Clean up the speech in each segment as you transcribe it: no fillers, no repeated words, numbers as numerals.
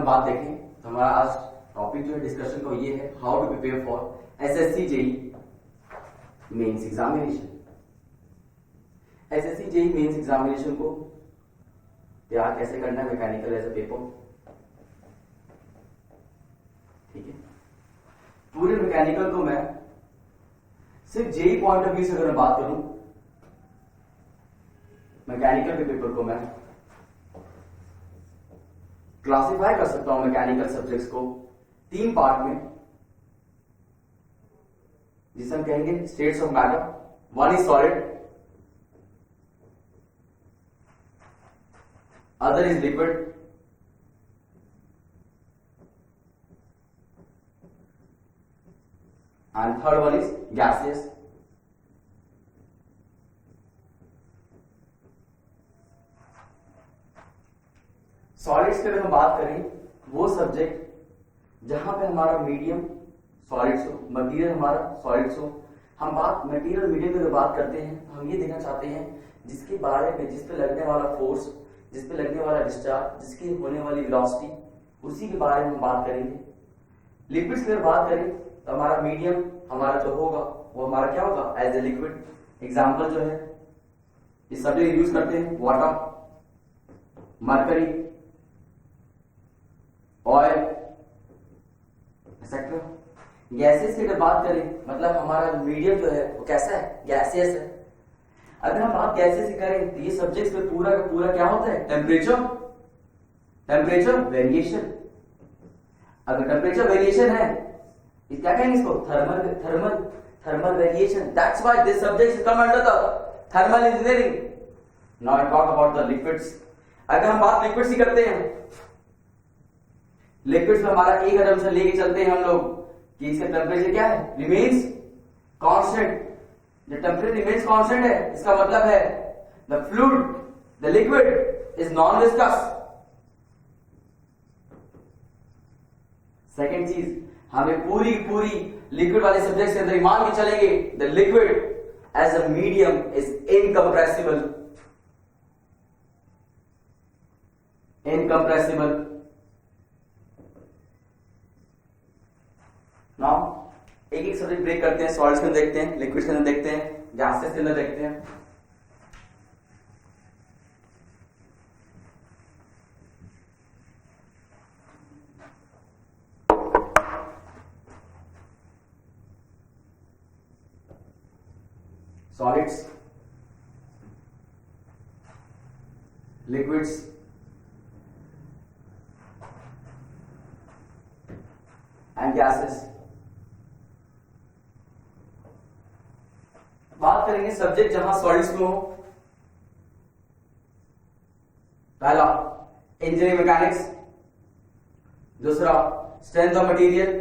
हम बात देखें तो हमारा आज टॉपिक जो है डिस्कशन का ये है how to prepare for SSC JE mains examination. SSC JE mains examination को तैयार कैसे करना है, मैकेनिकल एज ए पेपर, ठीक है। पूरे मैकेनिकल को मैं सिर्फ जेई पॉइंट ऑफ व्यू से अगर मैं बात करूं, मैकेनिकल के पेपर को मैं क्लासिफाई कर सकता हूं मैकेनिकल सब्जेक्ट्स को 3 पार्ट में, जिसे हम कहेंगे states of matter. One is solid, other is liquid, and third one is gaseous. Solids की अगर हम बात करें, वो सब्जेक्ट जहां पे हमारा मीडियम सॉलिड्स हो, मटेरियल हमारा सॉलिड्स हो। हम बात मटेरियल मीडियम की अगर बात करते हैं तो हम ये देखना चाहते हैं जिसके बारे में, जिस पे लगने वाला फोर्स, जिस पे लगने वाला डिस्चार्ज, जिसकी होने वाली वेलोसिटी, उसी के बारे में हम बात करेंगे। लिक्विड्स की अगर बात करें तो हमारा मीडियम हमारा जो होगा वो हमारा क्या होगा, एज ए लिक्विड। एग्जाम्पल जो है इस सब्जेक्ट यूज करते हैं water, mercury, oil, etcetera. Gases की अगर बात करें, मतलब हमारा मीडियम जो है वो कैसा है, गैसियस है। अगर हम बात गैसेस की करें तो ये सब्जेक्ट्स पे पूरा का पूरा क्या होता है, टेम्परेचर वेरिएशन। अगर टेम्परेचर वेरिएशन है, ये क्या कहेंगे इसको, thermal variation. That's why this subjects come under the thermal engineering. Now I talk about the liquids. अगर हम बात लिक्विड्स की करते हैं, लिक्विड्स में हमारा एक असम्पशन लेके चलते हैं हम लोग कि इसका टेम्परेचर क्या है, रिमेन्स कांस्टेंट। जब टेम्परेचर रिमेन्स कांस्टेंट है, इसका मतलब है the fluid, the liquid is non viscous. Second चीज, हमें पूरी लिक्विड वाले सब्जेक्ट के अंदर मान के चलेंगे the liquid as a medium is incompressible. Now एक सब्जेक्ट ब्रेक करते हैं। सॉलिड्स के अंदर देखते हैं, लिक्विड्स के अंदर देखते हैं, गैसेस के अंदर देखते हैं। Solids, liquids, and gases. बात करेंगे सब्जेक्ट जहां सॉलिड्स में हो। पहला इंजीनियरिंग मैकेनिक्स, दूसरा स्ट्रेंथ ऑफ मटेरियल,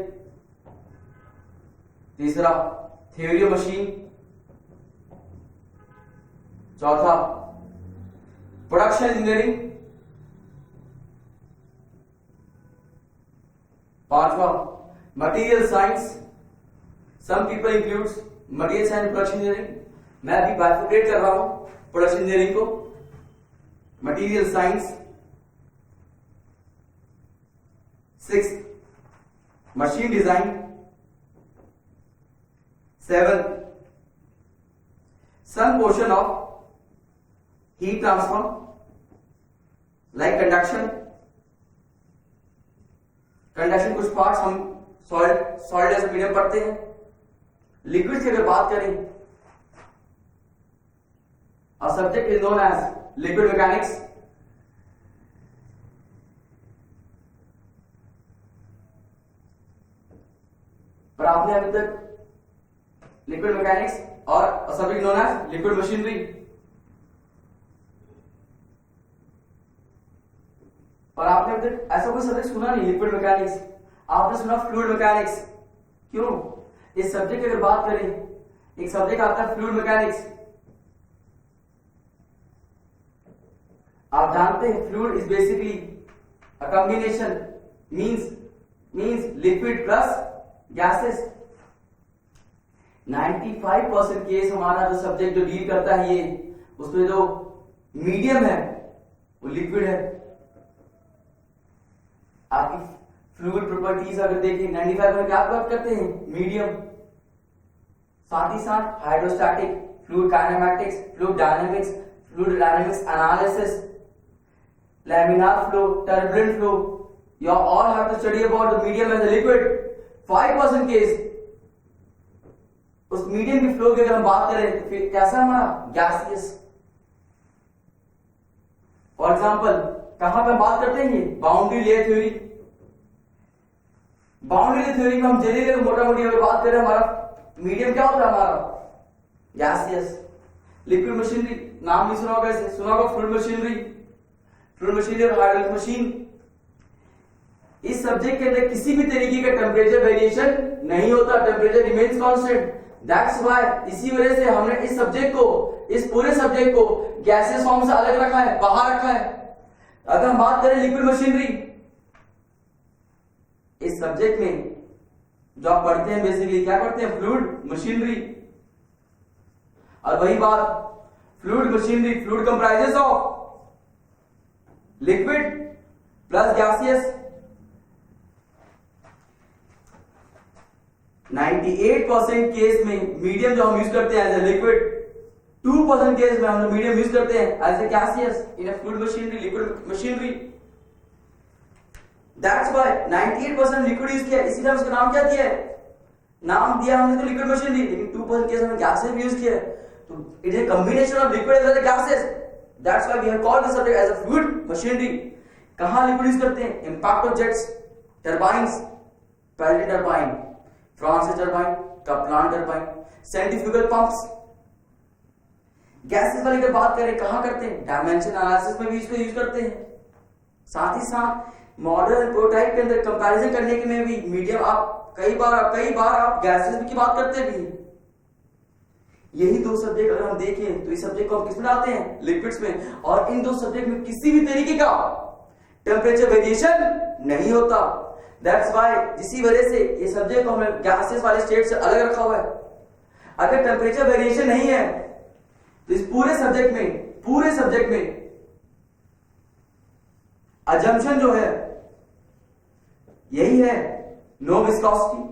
तीसरा थ्योरी ऑफ मशीन, चौथा प्रोडक्शन इंजीनियरिंग, पांचवा material science. Some people includes material science production engineering. मैं अभी बाइफरकेट कर रहा हूं प्रोडक्शन इंजीनियरिंग को, material science. 6 machine design. 7 some portion of heat transfer like conduction कुछ पार्ट्स हम सॉलिड एज मीडियम पढ़ते हैं। लिक्विड की अगर बात करें, a subject is known as liquid mechanics। पर आपने अभी तक लिक्विड मैकेनिक्स और subject known as liquid machinery, पर आपने अभी तक ऐसा कोई सब्जेक्ट सुना नहीं लिक्विड मैकेनिक्स। आपने सुना फ्लूइड मैकेनिक्स। क्यों? इस सब्जेक्ट की अगर बात करें, एक सब्जेक्ट आता है फ्लूइड मैकेनिक्स। आप जानते हैं fluid is basically a combination, means liquid plus gases. 95% case हमारा जो सब्जेक्ट जो डील करता है, ये उसमें जो मीडियम है वो लिक्विड है। आपकी फ्लूइड प्रॉपर्टीज अगर देखें 95 में क्या बात करते हैं, मीडियम। साथ ही साथ hydrostatic, fluid kinematics, fluid dynamics, fluid dynamics analysis, laminar flow, turbulent flow. You all have to study about the medium as a liquid. 5% case उस मीडियम की फ्लो की अगर हम बात करें तो फिर कैसा हमारा गैसियस। फॉर एग्जांपल कहां पे हम बात करते हैं, boundary layer theory. Boundary layer theory में हम जनरली मोटा मोटी अगर बात करें, हमारा मीडियम क्या होता है, हमारा गैसियस। लिक्विड मशीनरी नाम भी सुना होगा, इसे सुना होगा, फ्लूइड मशीनरी, फ्लूइड मशीनरी और हाइड्रोलिक मशीन। इस सब्जेक्ट के अंदर किसी भी तरीके का टेम्परेचर वेरिएशन नहीं होता, temperature remains constant. That's why, इसी वजह से हमने इस सब्जेक्ट को, इस पूरे सब्जेक्ट को गैसियस फॉर्म से अलग रखा है, बाहर रखा है। अगर हम बात करें लिक्विड मशीनरी, इस सब्जेक्ट में जो आप पढ़ते हैं बेसिकली क्या पढ़ते हैं, फ्लूइड मशीनरी। और वही बात, fluid machinery, fluid comprises of liquid plus gaseous. 98% case में मीडियम जो हम यूज करते हैं एज ए लिक्विड, 2% केस में हम लोग मीडियम यूज करते हैं as a gaseous in a fluid machinery, liquid machinery. That's why 98% liquid use किया, इसीलिए उसका नाम क्या दिया है, नाम दिया हमने तो लिक्विड मशीनरी, लेकिन 2% केस में गैसियस भी यूज किया है। तो it is a combination of liquid as a gaseous. That's why we have called this subject as a fluid machinery. कहाँ लिक्विड यूज करते हैं, impact of jets, turbines, Peltier turbine, France turbine, Kaplan turbine, centrifugal pumps. Gases वाली अगर बात करें कहाँ करते हैं, डायमेंशन एनालिसिस में भी इसको यूज करते हैं। साथ ही साथ मॉडल एंड प्रोटोटाइप के अंदर कंपैरिजन करने के में भी मीडियम आप कई बार आप गैसेस की बात करते भी हैं। यही दो सब्जेक्ट अगर हम देखें तो इस सब्जेक्ट को हम किस में डालते हैं, लिक्विड्स में। और इन दो सब्जेक्ट में किसी भी तरीके का टेम्परेचर वेरिएशन नहीं होता। दैट्स व्हाई, इसी वजह से ये सब्जेक्ट को हमने गैसेस वाले स्टेट से अलग रखा हुआ है। अगर टेम्परेचर वेरिएशन नहीं है तो इस पूरे सब्जेक्ट में अजम्पशन जो है यही है, नो विस्कोसिटी।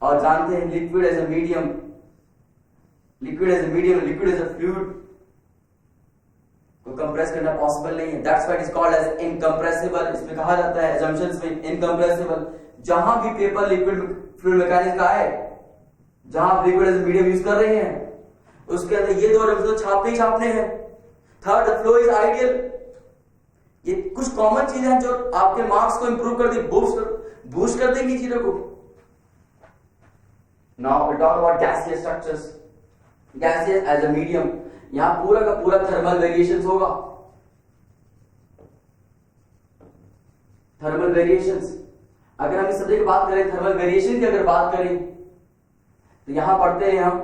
और जानते हैं liquid as a medium, liquid as a fluid को कंप्रेस करना पॉसिबल नहीं है। That's why it is called as incompressible. इसमें कहा जाता है assumptions में इनकंप्रेसिबल। जहां भी पेपर लिक्विड फ्लूइड मैकेनिक्स का है, जहां आप liquid as a medium use कर रहे हैं, उसके अंदर ये दो रेफरेंस छापने हैं। Third, the flow is ideal. ये कुछ कॉमन चीजें हैं जो आपके मार्क्स को इंप्रूव कर दी, बूस्ट कर देंगी चीजों को। Now we talk about gaseous structures. Gaseous as a medium. यहां पूरा का पूरा थर्मल वेरिएशंस होगा। थर्मल वेरिएशंस, अगर हम इस सब्जेक्ट की बात करें, थर्मल वेरिएशन की अगर बात करें तो यहां पढ़ते हैं हम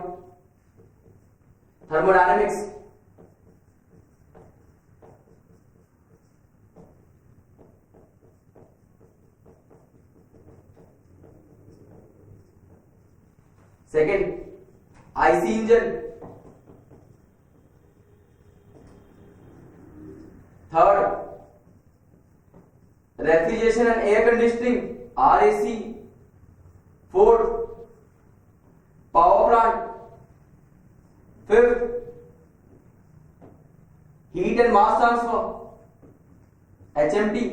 thermodynamics, second IC engine, third refrigeration and air conditioning, RAC, fourth power plant, fifth heat and mass transfer, HMT.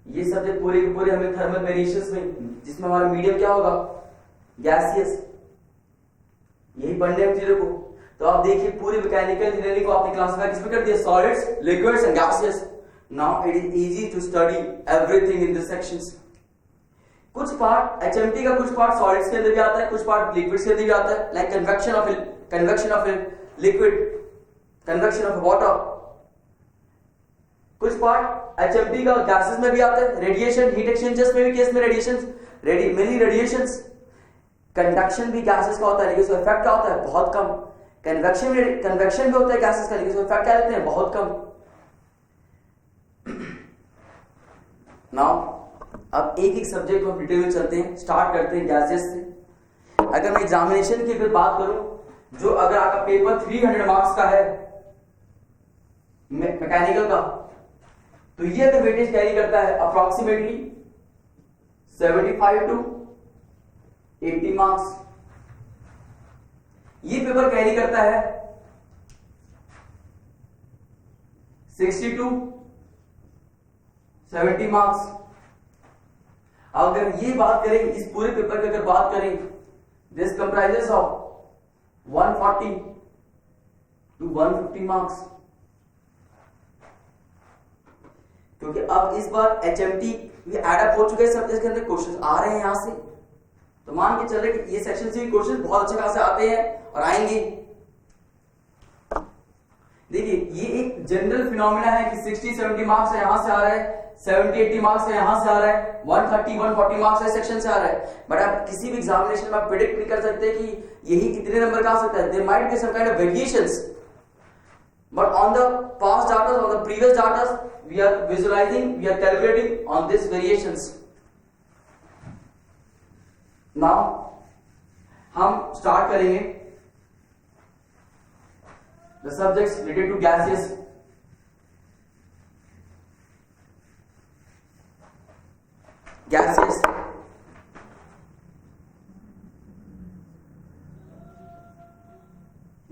ये सब्जेक्ट पूरे के पूरे हमें थर्मल वेरिएशंस में, जिसमें हमारा मीडियम क्या होगा, गैसियस, यही पढ़ने हैं चीजों को। तो आप देखिए पूरी मैकेनिकल इंजीनियरिंग को आपने क्लासिफाई किसमें कर दिया, solids, liquids and gases. Now it is easy to study everything in this sections. कुछ पार्ट एचएमटी का, कुछ पार्ट सॉलिड्स के अंदर भी आता है, कुछ पार्ट लिक्विड्स के अंदर भी आता है, like convection of liquid, convection of water. कुछ पार्ट एचएमटी का गैसेस में भी आता है, रेडिएशन, हीट एक्सचेंजर्स में भी केस में रेडिएशंस, मेनली रेडिएशंस। कंडक्शन भी गैसेस का होता है, लेकिन उसका इफेक्ट क्या होता है, बहुत कम। कन्वेक्शन भी होता है गैसेस का, लेकिन उसका इफेक्ट क्या लेते हैं, बहुत कम। नाउ अब एक एक सब्जेक्ट को हम डिटेल में चलते हैं, स्टार्ट करते हैं गैसेस से। अगर मैं एग्जामिनेशन की अगर बात करूं, जो अगर आपका पेपर 300 मार्क्स का है, मैकेनिकल का, तो ये अगर वेटेज कैरी करता है अप्रोक्सीमेटली 75 टू 80 मार्क्स, ये पेपर कैरी करता है 60 टू 70 मार्क्स। अगर ये बात करें इस पूरे पेपर की, अगर बात करें, this comprises of 140 to 150 marks, क्योंकि अब इस बार HMT ये एडअप हो चुके हैं सब, इसके अंदर क्वेश्चंस आ रहे हैं यहां से, तो मान के चल रहे कि ये सेक्शन से भी क्वेश्चन बहुत अच्छे खासे आते हैं और आएंगे। देखिए ये एक जनरल फिनोमिना है कि 60-70 मार्क्स यहां से आ रहा है, 70-80 मार्क्स यहां से आ रहा है, 130-140 मार्क्स है सेक्शन से आ रहा है, बट आप किसी भी एग्जामिनेशन में आप प्रेडिक्ट नहीं कर सकते कि यही कितने नंबर का आ सकता है। There might be some kind of variations, but on the past data, on the previous data, we are visualizing, we are calculating on this variations. Now हम स्टार्ट करेंगे the subjects related to gases. Gases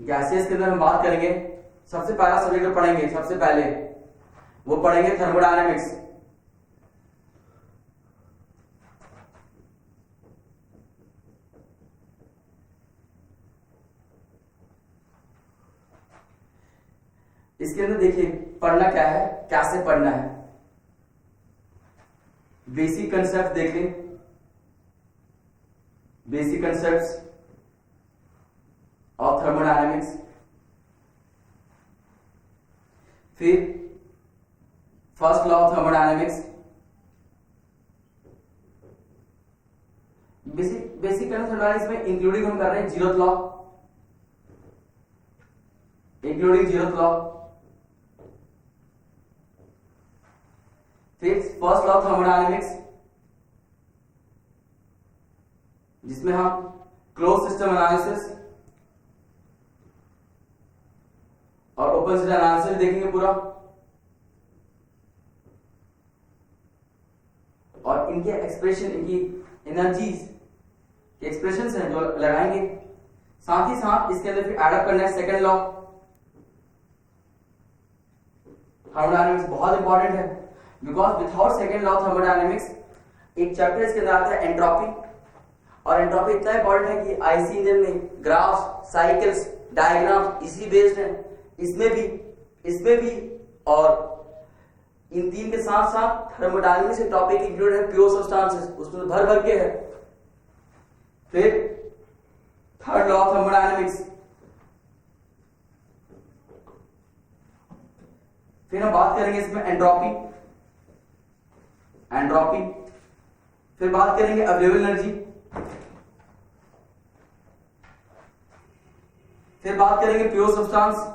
gases के अंदर हम बात करेंगे, सबसे पहला subject जो पढ़ेंगे, सबसे पहले वो पढ़ेंगे थर्मोडायनेमिक्स। इसके अंदर देखिए पढ़ना क्या है, कैसे पढ़ना है, बेसिक कंसेप्ट देख लें, बेसिक कंसेप्ट्स ऑफ थर्मोडायनेमिक्स, फिर first law of thermodynamics, basic thermodynamics में इंक्लूडिंग हम कर रहे हैं zeroth law, including zeroth law, फिर फर्स्ट लॉ ऑफ थर्मोडायनेमिक्स जिसमें हम क्लोज सिस्टम एनालिसिस और ओपन सिस्टम एनालिसिस देखेंगे पूरा, और इनके एक्सप्रेशन, इनकी एनर्जीज के एक्सप्रेशंस हैं जो लगाएंगे। साथ ही साथ इसके अंदर फिर एडअप करना है सेकंड लॉ। थर्मोडायनेमिक्स बहुत इंपॉर्टेंट है, because without second law thermodynamics एक चैप्टर इसके अंदर आता है एंट्रोपी, और एंट्रोपी इतना इंपॉर्टेंट है कि आईसी इंजन में ग्राफ्स, साइकिल्स, डायग्राम इसी बेस्ड है, इसमें भी और इन तीन के साथ साथ थर्मोडायनेमिक्स के टॉपिक इंक्लूड है, प्योर सब्सटेंसेस उसमें भर के है। फिर थर्ड लॉ ऑफ थर्मोडायनेमिक्स, फिर हम बात करेंगे इसमें एंट्रोपी, फिर बात करेंगे अवेलेबल एनर्जी, फिर बात करेंगे प्योर सब्सटेंस,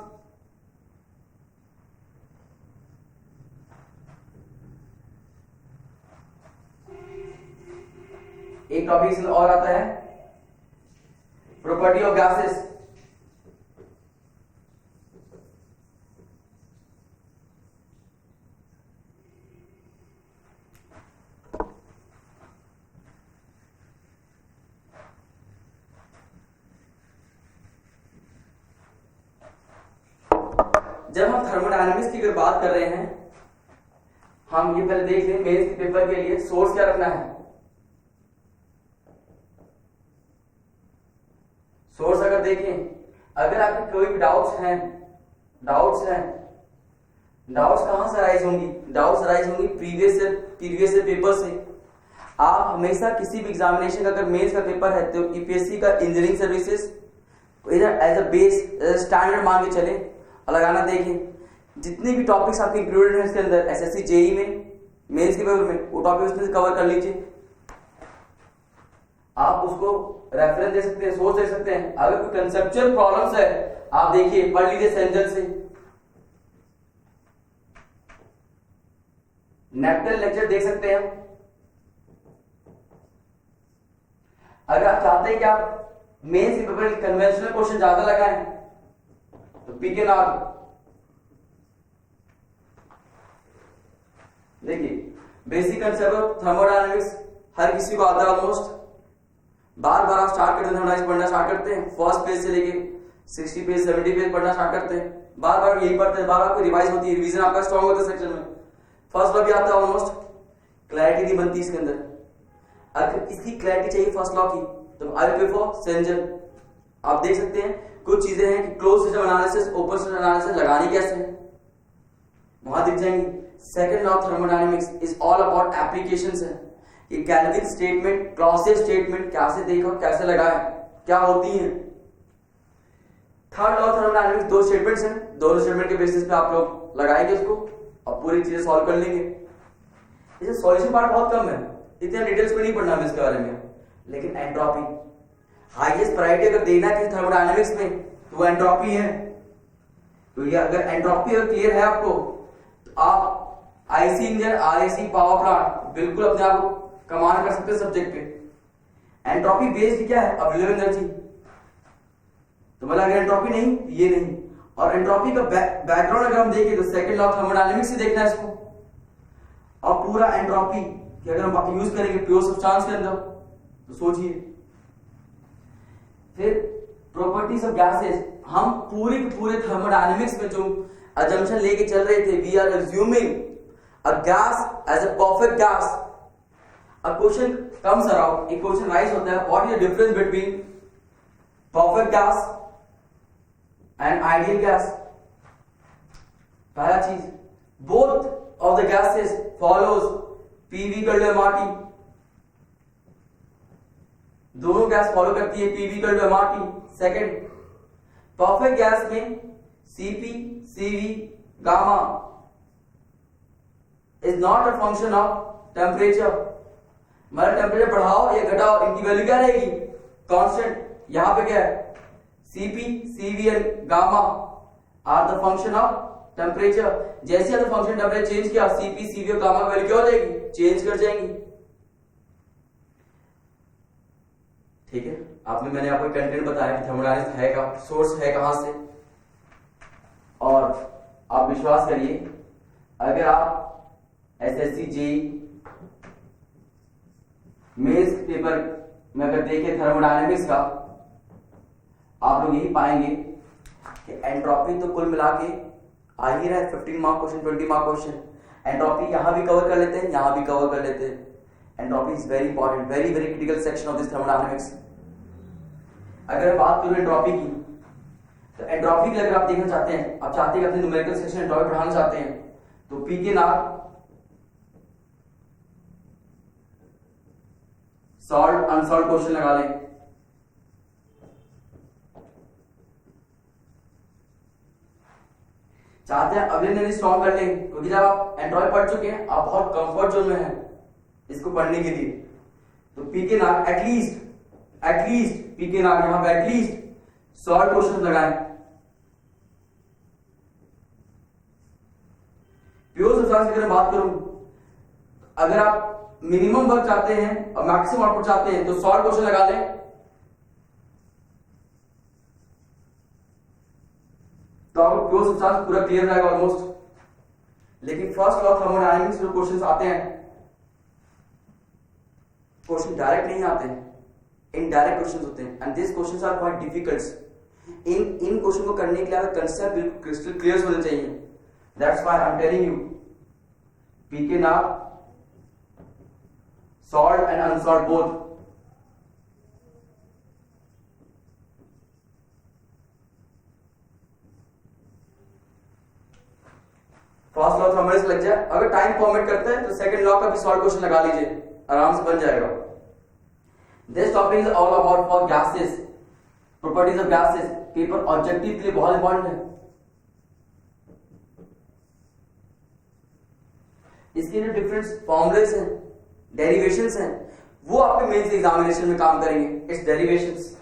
एक टॉपिक इसमें और आता है प्रॉपर्टी ऑफ गैसेस, जब हम थर्मोडायनेमिक्स की अगर बात कर रहे हैं, हम ये पहले देख लें मेंस के पेपर के लिए सोर्स क्या रखना है। सोर्स अगर देखें, अगर आपके कोई भी डाउट्स हैं, डाउट्स कहां से राइज होंगी? डाउट्स राइज होंगी प्रीवियस पेपर से। आप हमेशा किसी भी एग्जामिनेशन का अगर मेंस का पेपर है तो यूपीएससी का इंजीनियरिंग सर्विसेज इधर एज अ बेस स्टैंडर्ड मान के चले और लगाना देखें। जितने भी टॉपिक्स आपके इंक्लूडेड हैं इसके अंदर एसएससी जेई में, मेंस के पेपर में, वो टॉपिक उसमें से कवर कर लीजिए। आप उसको रेफरेंस दे सकते हैं, सोर्स दे सकते हैं। अगर कोई कंसेप्चुअल प्रॉब्लम्स है आप देखिए, पढ़ लीजिए सेंजल से, नेप्टल लेक्चर देख सकते हैं। अगर आप चाहते हैं कि आप मेंस के पेपर में कन्वेंशनल क्वेश्चन ज्यादा लगाएं तो पीके नाग देखिए बेसिक कंसेप्ट ऑफ थर्मोडायनेमिक्स हर किसी को आता है ऑलमोस्ट। बार बार आप स्टार्ट करते हैं थर्मोडायनेमिक्स पढ़ना स्टार्ट करते हैं, फर्स्ट पेज से लेके 60 पेज 70 पेज पढ़ना स्टार्ट करते हैं, बार बार यही पढ़ते हैं, बार बार कोई रिवाइज होती है, रिवीजन आपका स्ट्रांग होता है सेक्शन में। फर्स्ट लॉ भी आता है ऑलमोस्ट, क्लैरिटी नहीं बनती इसके अंदर। अगर इसकी क्लैरिटी चाहिए फर्स्ट लॉ की तो आई विल फॉर सेंजन। आप देख सकते हैं कुछ चीजें हैं कि close system analysis open system analysis लगानी कैसे है वहां दिख जाएंगी। Second law of thermodynamics is all about applications है। ये कैल्विन स्टेटमेंट क्लॉसेज स्टेटमेंट कैसे देखो कैसे लगाए क्या होती है। थर्ड लॉ ऑफ थर्मोडायनेमिक्स दो स्टेटमेंट्स हैं, दोनों स्टेटमेंट के बेसिस पे आप लोग लगाएंगे उसको और पूरी चीजें सॉल्व कर लेंगे। इसे सॉल्यूशन पार्ट बहुत कम है, इतने डिटेल्स में नहीं पढ़ना है इसके बारे में। लेकिन एंट्रोपी हाईएस्ट प्रायोरिटी अगर देना है थर्मोडायनेमिक्स में तो वो एंट्रोपी है। तो ये अगर एंट्रोपी अगर क्लियर है आपको तो आप IC engine RAC power plant बिल्कुल अपने आप कमांड कर सकते हैं सब्जेक्ट पे। एंट्रोपी बेस्ड क्या है अवेलेबल एनर्जी, तो मतलब अगर एंट्रोपी नहीं तो ये नहीं। और एंट्रोपी का बैकग्राउंड अगर हम देखें तो सेकंड लॉ ऑफ थर्मोडायनेमिक्स से देखना है इसको। और पूरा एंट्रोपी कि अगर हम यूज करेंगे प्योर सब्सटेंस के अंदर तो सोचिए। फिर प्रॉपर्टीज ऑफ गैसेस, हम पूरे थर्मोडायनेमिक्स में जो अजम्पशन लेके चल रहे थे, we are assuming a gas as a perfect gas. A question comes around, एक क्वेश्चन राइज होता है, what is the difference between perfect gas and ideal gas. पहला चीज, both of the gases follows PV equal to MRT. दोनों gas follow करती है PV equal to MRT. Second, perfect gas में CP CV gamma is not a function of temperature. मतलब temperature बढ़ाओ या घटाओ इनकी वैल्यू क्या रहेगी, कांस्टेंट। यहां पे क्या है, CP CV and gamma are the function of temperature. जैसे आपने फंक्शन टेम्परेचर चेंज किया सीपी सीवी और गामा वैल्यू क्या हो जाएगी, चेंज कर जाएंगी। ठीक है, आपने मैंने आपको कंटेंट बताया कि थर्मोडायनेमिक्स है का सोर्स है कहां से। और आप विश्वास करिए अगर आप एसएससी जेईई मेंस पेपर में अगर देखें थर्मोडायनेमिक्स का, आप लोग यही पाएंगे कि एंट्रोपी तो कुल मिला के आ ही रहा है 15 mark question 20 mark question. Entropy यहां भी कवर कर लेते हैं, यहां भी कवर कर लेते हैं। Entropy is very important, very very critical section of this thermodynamics. अगर बात करूं एंट्रोपी की तो एंट्रोपी की अगर आप देखना चाहते हैं, आप चाहते हैं अपने न्यूमेरिकल सेक्शन एंट्रोपी पढ़ाना चाहते हैं तो पीके नाग सॉल्व अनसॉल्व क्वेश्चन लगा लें। चाहते हैं अगले दिन स्ट्रॉन्ग कर लें, क्योंकि जब आप एंट्रोपी पढ़ चुके हैं आप बहुत कंफर्ट जोन में हैं इसको पढ़ने के लिए। तो पीके नाग एटलीस्ट पीके नाग यहां पे एटलीस्ट सॉल्व क्वेश्चन लगाएं। प्योर सब्सटेंस की अगर बात करूं, अगर आप मिनिमम वर्क चाहते हैं और मैक्सिमम आउटपुट चाहते हैं तो सॉल्व क्वेश्चन लगा लें। तो आपको प्योर सब्सटेंस पूरा क्लियर रहेगा ऑलमोस्ट। लेकिन फर्स्ट लॉ ऑफ थर्मोडायनेमिक्स जो क्वेश्चंस आते हैं, क्वेश्चन डायरेक्ट नहीं आते हैं, इनडायरेक्ट क्वेश्चंस होते हैं and this questions are quite difficult. इन क्वेश्चन को करने के लिए कंसेप्ट बिल्कुल क्रिस्टल क्लियर होने चाहिए। That's why I am telling you P K solved and unsolved both। First law thermodynamics लग जाए, अगर टाइम परमिट करता है तो सेकंड लॉ का भी सॉल्व क्वेश्चन लगा लीजिए, आराम से बन जाएगा। This topic is all about for gases, properties of gases. Paper objective के लिए बहुत इंपॉर्टेंट है। इसके जो डिफरेंट फॉर्मुलेस हैं, डेरिवेशंस हैं, वो आपके मेंस एग्जामिनेशन में काम करेंगे। इट्स डेरिवेशंस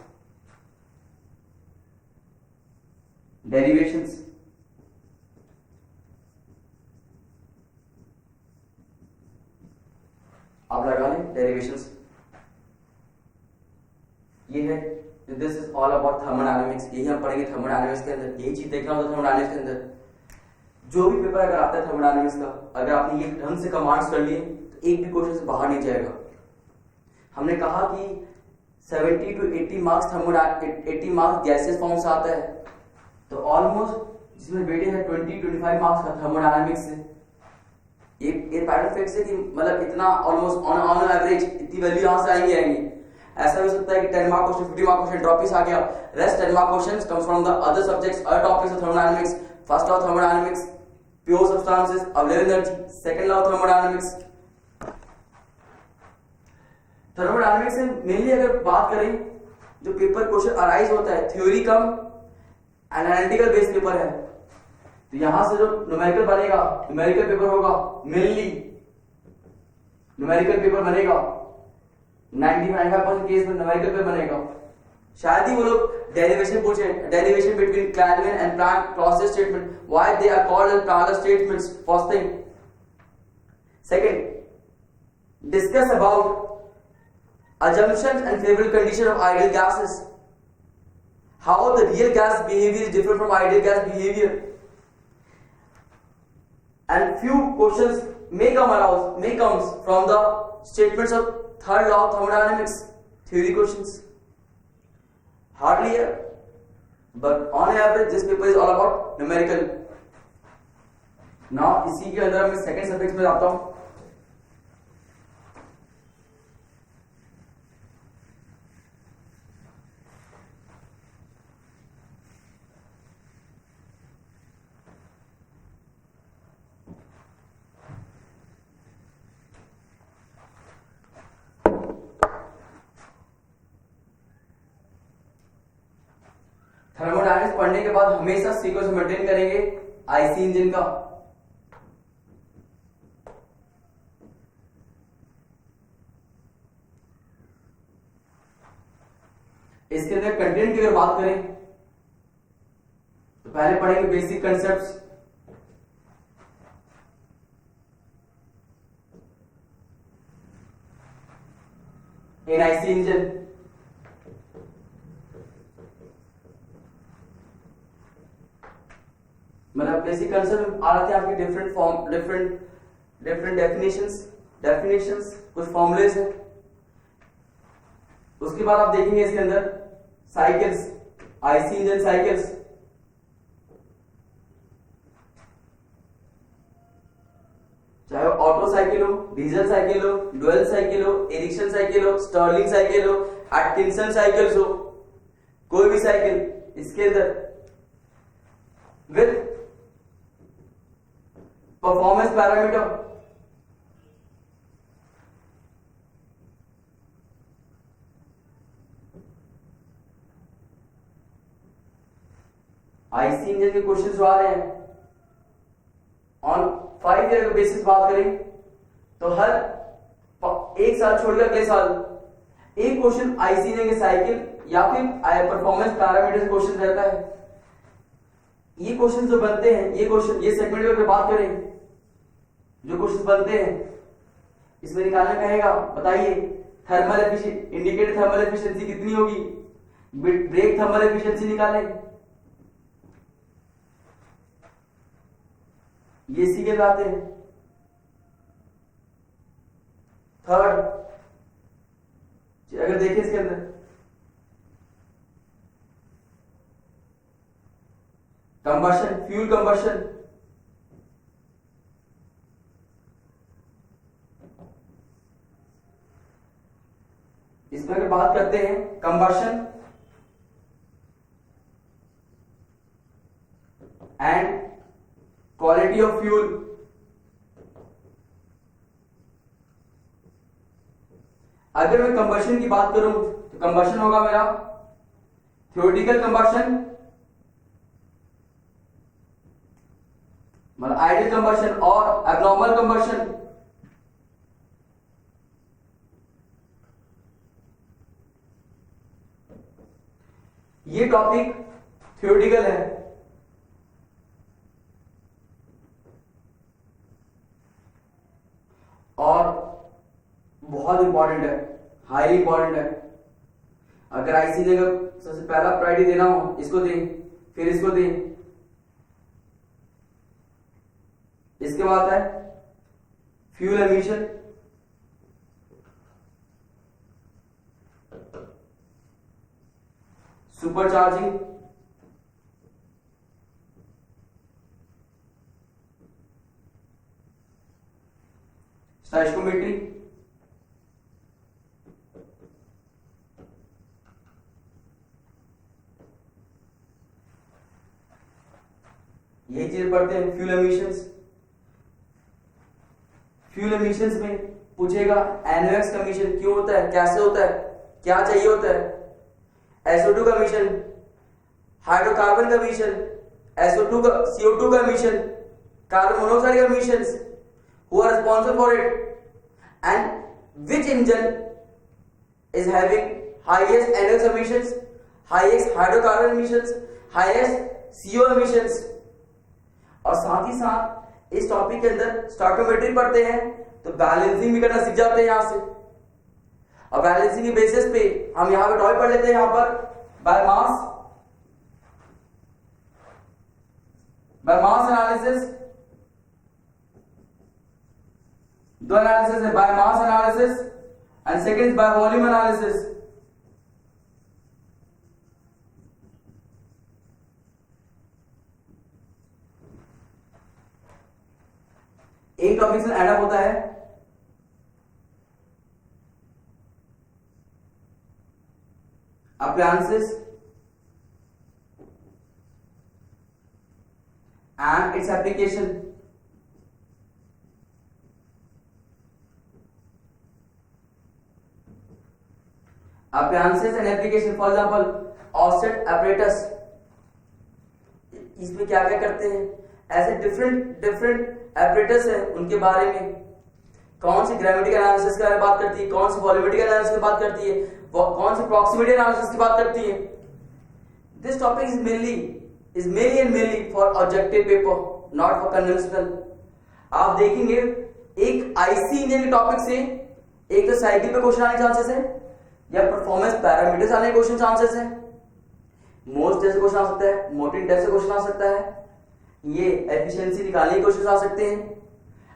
आप लगा लें डेरिवेशंस। ये है this is all about thermodynamics. यही हम पढ़ेंगे थर्मोडायनेमिक्स के अंदर, यही चीज देखना होता है थर्मोडायनेमिक्स के अंदर। जो भी पेपर अगर आता है थर्मोडायनेमिक्स का, अगर आपने ये ढंग से कमांड्स कर लिए तो एक भी क्वेश्चन से बाहर नहीं जाएगा। हमने कहा कि 70 to 80 marks 80 marks gases form से आता है, तो ऑलमोस्ट जिसमें बेटे है 20-25 मार्क्स का थर्मोडायनेमिक्स से। ये पैटर्न फिक्स है कि मतलब इतना ऑलमोस्ट ऑन एवरेज इतनी वैल्यू यहां से आएंगे। ऐसा भी हो सकता है कि 10 mark question 50 mark question drop आ गया, rest 10 mark questions comes from the other subjects other topics of thermodynamics. First law of thermodynamics pure substances available energy, second law of thermodynamics. Thermodynamics से मेनली अगर बात करें जो paper question arise होता है theory cum analytical based paper है, तो यहां से जो न्यूमेरिकल बनेगा, न्यूमेरिकल पेपर होगा, मेनली न्यूमेरिकल पेपर बनेगा। 95% केस में न्यूमेरिकल पेपर बनेगा। शायद ही वो लोग डेरिवेशन पूछे, डेरिवेशन बिटवीन क्लैडमैन and Planck Clausius statement, why they are called as Planck statements, first thing. Second, discuss about assumptions and favorable condition of ideal gases, how the real gas behavior is different from ideal gas behavior, and few questions may comes from the statements of third law of thermodynamics, theory questions. Hardly here, but on average this paper is all about numerical. Now इसी के अंदर मैं second subject में जाता हूं। Thermodynamics पढ़ने के बाद हमेशा सीक्वेंस मेंटेन करेंगे आईसी इंजन का। इसके अंदर कंटेंट की अगर बात करें तो पहले पढ़ेंगे basic concepts, in IC engine. मतलब बेसिक कंसेप्ट आ जाते हैं आपके डिफरेंट फॉर्म, डिफरेंट डेफिनेशंस, कुछ फॉर्मूलेस है। उसके बाद आप देखेंगे इसके अंदर साइकिल्स, आईसी इंजन साइकिल्स, चाहे वो ऑटो साइकिल हो, डीजल साइकिल हो, डुअल साइकिल हो, एरिक्सन साइकिल हो, स्टर्लिंग साइकिल हो, एटकिंसन साइकिल्स हो, कोई भी साइकिल इसके अंदर with performance parameter. IC engine के क्वेश्चन आ रहे हैं ऑन 5 ईयर बेसिस। बात करें तो हर एक साल छोड़कर अगले साल एक क्वेश्चन आईसी इंजन के साइकिल या फिर परफॉर्मेंस पैरामीटर क्वेश्चन रहता है। ये क्वेश्चन जो बनते हैं, ये सेगमेंट में बात करें जो क्वेश्चन बनते हैं इसमें निकालना कहेगा, बताइए thermal efficiency, indicated thermal efficiency कितनी होगी, ब्रेक थर्मल एफिशिएंसी निकालें। ये सीखे जाते हैं। थर्ड, अगर देखें इसके अंदर कंबशन, फ्यूल कंबशन, इसमें अगर बात करते हैं combustion and quality of fuel, अगर मैं कंबशन की बात करूं तो कंबशन होगा मेरा थ्योरेटिकल कंबशन, मतलब आइडियल कंबशन और एब्नॉर्मल कंबशन। ये टॉपिक थ्योरेटिकल है और बहुत इंपॉर्टेंट है, हाईली इंपॉर्टेंट है। अगर आईसी ने सबसे पहला प्रायोरिटी देना हो इसको दें, फिर इसको दें। बाद आता है फ्यूल एमिशन, सुपरचार्जिंग, स्टोइकोमेट्री, यही चीज पढ़ते हैं। फ्यूल एमिशंस, फ्यूल एमिशंस में पूछेगा NOx का एमिशन क्यों होता है, कैसे होता है, क्या चाहिए होता है, SO2 का एमिशन, हाइड्रोकार्बन का एमिशन, SO2 का CO2 का एमिशन, कार्बन मोनोऑक्साइड का emissions, who are responsible for it, and which engine is having highest NOx emissions, highest hydrocarbon emissions, highest CO emissions। और साथ ही साथ इस टॉपिक के अंदर स्टोइकोमेट्री पढ़ते हैं तो बैलेंसिंग भी करना सीख जाते हैं यहां से। और बैलेंसिंग की बेसिस पे हम यहां पे टॉपिक पढ़ लेते हैं, यहां पर बाय मास एनालिसिस, दो एनालिसिस है, by mass analysis and second is by volume analysis. एक टॉपिक से एड अप होता है appliances and its application. Appliances and application, for example offset apparatus, इसमें क्या क्या करते हैं, ऐसे डिफरेंट apparatus है, उनके बारे में कौन सी ग्रामेटिकल एनालिसिस के बारे में बात करती है, कौन सी वॉल्यूमेट्रिक एनालिसिस की बात करती है, कौन सी प्रॉक्सिमिटी एनालिसिस की बात करती है। This topic is mainly and mainly for objective paper, not for conventional. आप देखेंगे एक आईसी इंजन के टॉपिक से एक तो साइकिल पे क्वेश्चन आने चांसेस है, या परफॉर्मेंस पैरामीटर्स आने के क्वेश्चन चांसेस है, मोस्ट जैसे क्वेश्चन आ सकता है, मोटिन टेस्ट से क्वेश्चन आ सकता है, ये एफिशिएंसी निकालने के क्वेश्चन आ सकते हैं।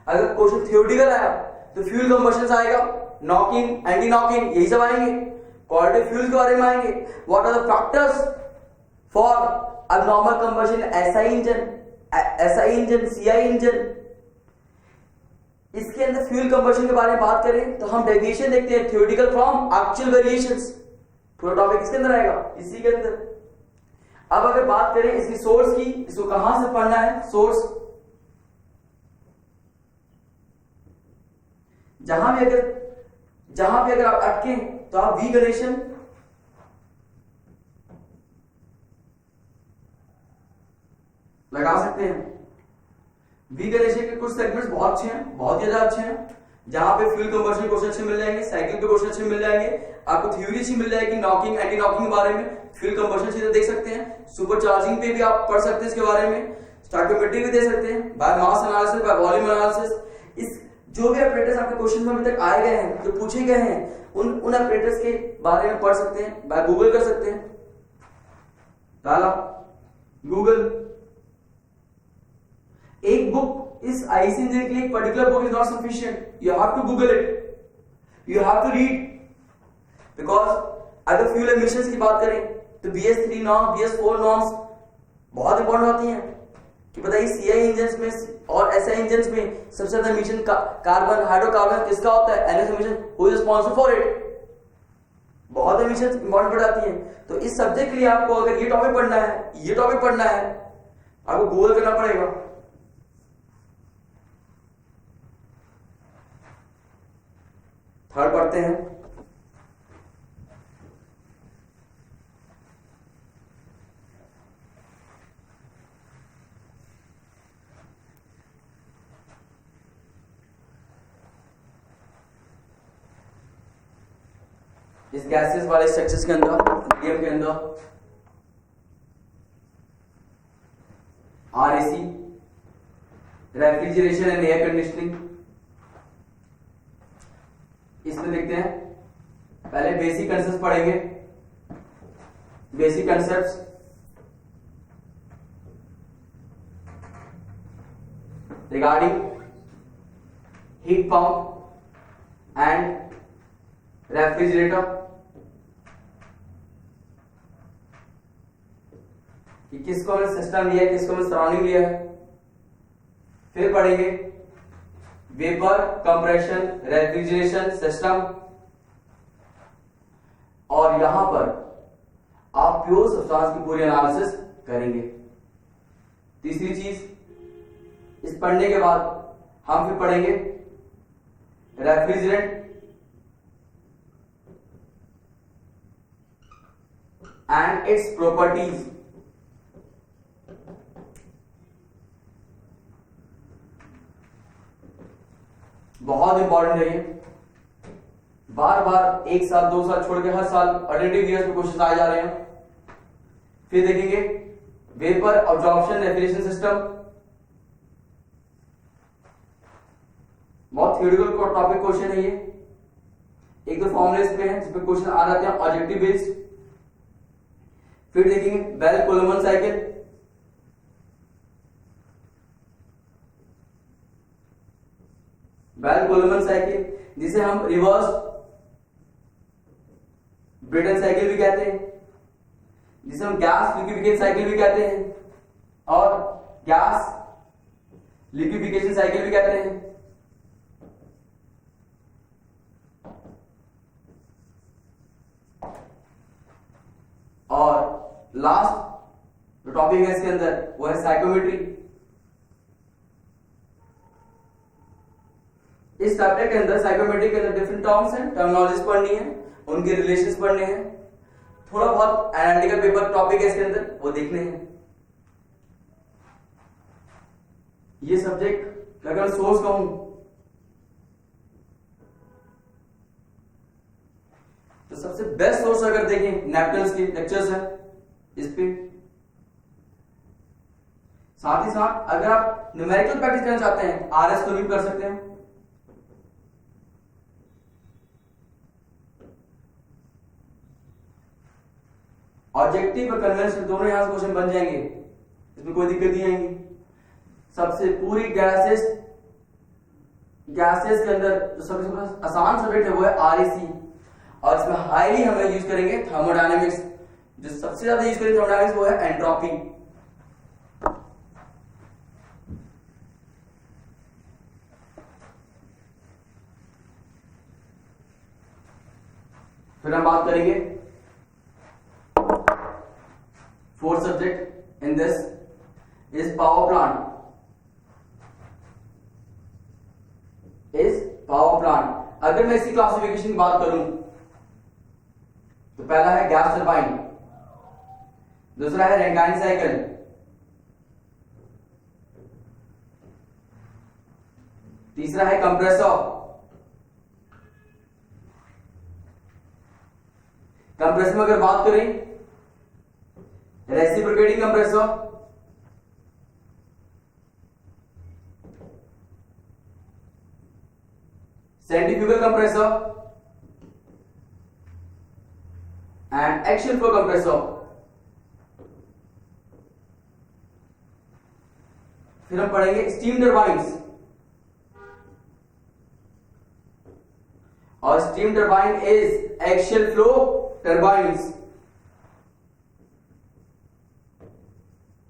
अगर क्वेश्चन थ्योरेटिकल आया तो फ्यूल कंबशन आएगा, नॉकिंग, एंटी नॉकिंग, यही सब आएंगे। क्वालिटी फ्यूल के बारे में आएंगे, what are the factors for abnormal combustion, SI engine, CI engine. इसके अंदर फ्यूल कंबशन के बारे में बात करें तो हम डेविएशन देखते हैं, थ्योरेटिकल फ्रॉम एक्चुअल वेरिएशंस। पूरा टॉपिक इसके अंदर आएगा, इसी के अंदर। अब अगर बात करें इसकी सोर्स की, इसको कहां से पढ़ना है, सोर्स जहां भी अगर आप अटके तो आप वी गणेशन लगा सकते हैं। वी गणेशन के कुछ सेगमेंट्स बहुत अच्छे हैं, बहुत ज्यादा अच्छे हैं, जहां पे फ्यूल कंबशन क्वेश्चन अच्छे मिल जाएंगे, साइकिल के क्वेश्चन अच्छे मिल जाएंगे, आपको थ्योरी अच्छी मिल जाएगी, नॉकिंग, एंटी नॉकिंग के बारे में, फ्यूल कंबशन चीजें देख सकते हैं, सुपर चार्जिंग पे भी आप पढ़ सकते हैं इसके बारे में, स्टोइकोमेट्री भी दे सकते हैं, by mass analysis, by volume analysis. इस जो भी ऑपरेटर्स आपके क्वेश्चन में अभी तक आए गए हैं, जो पूछे गए हैं, उन ऑपरेटर्स के बारे में पढ़ सकते हैं, बाय गूगल कर सकते हैं। डाला गूगल, एक बुक इस आईसी इंजन के लिए, एक particular book is not sufficient, you have to Google it, you have to read, because अगर फ्यूल एमिशंस की बात करें तो BS3 नॉर्म, BS4 नॉर्म्स बहुत इंपॉर्टेंट होती हैं कि बताइए सीआई इंजन में और एसआई इंजन में सबसे ज्यादा एमिशन कार्बन, हाइड्रोकार्बन किसका होता है, NOx emission, who is responsible for it. बहुत एमिशन इंपॉर्टेंट पड़ जाती है। तो इस सब्जेक्ट के लिए आपको अगर ये टॉपिक पढ़ना है, ये टॉपिक पढ़ना है, आपको गूगल करना पड़ेगा। थर्ड पढ़ते हैं, इस गैसेस वाले स्ट्रक्चर्स के अंदर, हीलियम के अंदर RAC, refrigeration and air conditioning. इसमें देखते हैं, पहले बेसिक कंसेप्ट पढ़ेंगे, basic concepts, regarding heat pump and refrigerator, कि किसको हमने सिस्टम लिया है, किसको हमने सराउंडिंग लिया है। फिर पढ़ेंगे वेपर कंप्रेशन रेफ्रिजरेशन सिस्टम, और यहां पर आप प्योर सब्सटेंस की पूरी एनालिसिस करेंगे। तीसरी चीज, इस पढ़ने के बाद हम फिर पढ़ेंगे रेफ्रिजरेंट एंड इट्स प्रॉपर्टीज। बहुत इंपॉर्टेंट है ये, बार बार एक साल दो साल छोड़ के हर साल अल्टरनेटिव ईयर्स में क्वेश्चन आए जा रहे हैं। फिर देखेंगे वेपर अब्जॉर्प्शन रेफ्रिजरेशन सिस्टम, बहुत थ्योरेटिकल टॉपिक क्वेश्चन है ये। एक दो फॉर्मुले पे हैं जिसपे क्वेश्चन आ जाते हैं ऑब्जेक्टिव बेस्ड। फिर देखेंगे Bell Coleman cycle, Bell Coleman cycle जिसे हम रिवर्स ब्रेटन साइकिल भी कहते हैं, जिसे हम गैस लिक्विफिकेशन साइकिल भी कहते हैं और गैस लिक्विफिकेशन साइकिल भी कहते हैं। और लास्ट जो टॉपिक है इसके अंदर वो है साइकोमेट्री। इस टॉपिक के अंदर साइकोमेट्री के अंदर डिफरेंट टर्म्स हैं, टर्मिनोलॉजीज पढ़नी है, उनके रिलेशंस पढ़ने हैं, थोड़ा बहुत एनालिटिकल पेपर टॉपिक है इसके अंदर वो देखने हैं। ये सब्जेक्ट अगर सोर्स कहूं तो सबसे बेस्ट सोर्स अगर देखें नेपटन्स के लेक्चर्स हैं इस पे। साथ ही साथ अगर आप न्यूमेरिकल प्रैक्टिस करना चाहते हैं आरएस को भी कर सकते हैं। ऑब्जेक्टिव और कन्वेंशनल दोनों यहां से क्वेश्चन बन जाएंगे, इसमें कोई दिक्कत नहीं आएगी। सबसे पूरी गैसेस के अंदर जो सबसे आसान सब्जेक्ट है वो है आरईसी, और इसमें हाईली हम यूज करेंगे थर्मोडायनेमिक्स। जो सबसे ज्यादा यूज करेंगे थर्मोडायनेमिक्स वो है एंट्रोपी। फिर हम बात करेंगे fourth subject in this is power plant. अगर मैं इसकी क्लासिफिकेशन की बात करूं तो पहला है गैस टरबाइन, दूसरा है रैंकाइन साइकिल, तीसरा है कंप्रेसर। कंप्रेसर में अगर बात करें reciprocating compressor, centrifugal compressor and action flow compressor. फिर हम पढ़ेंगे स्टीम टरबाइन्स, और steam turbine is action flow turbines.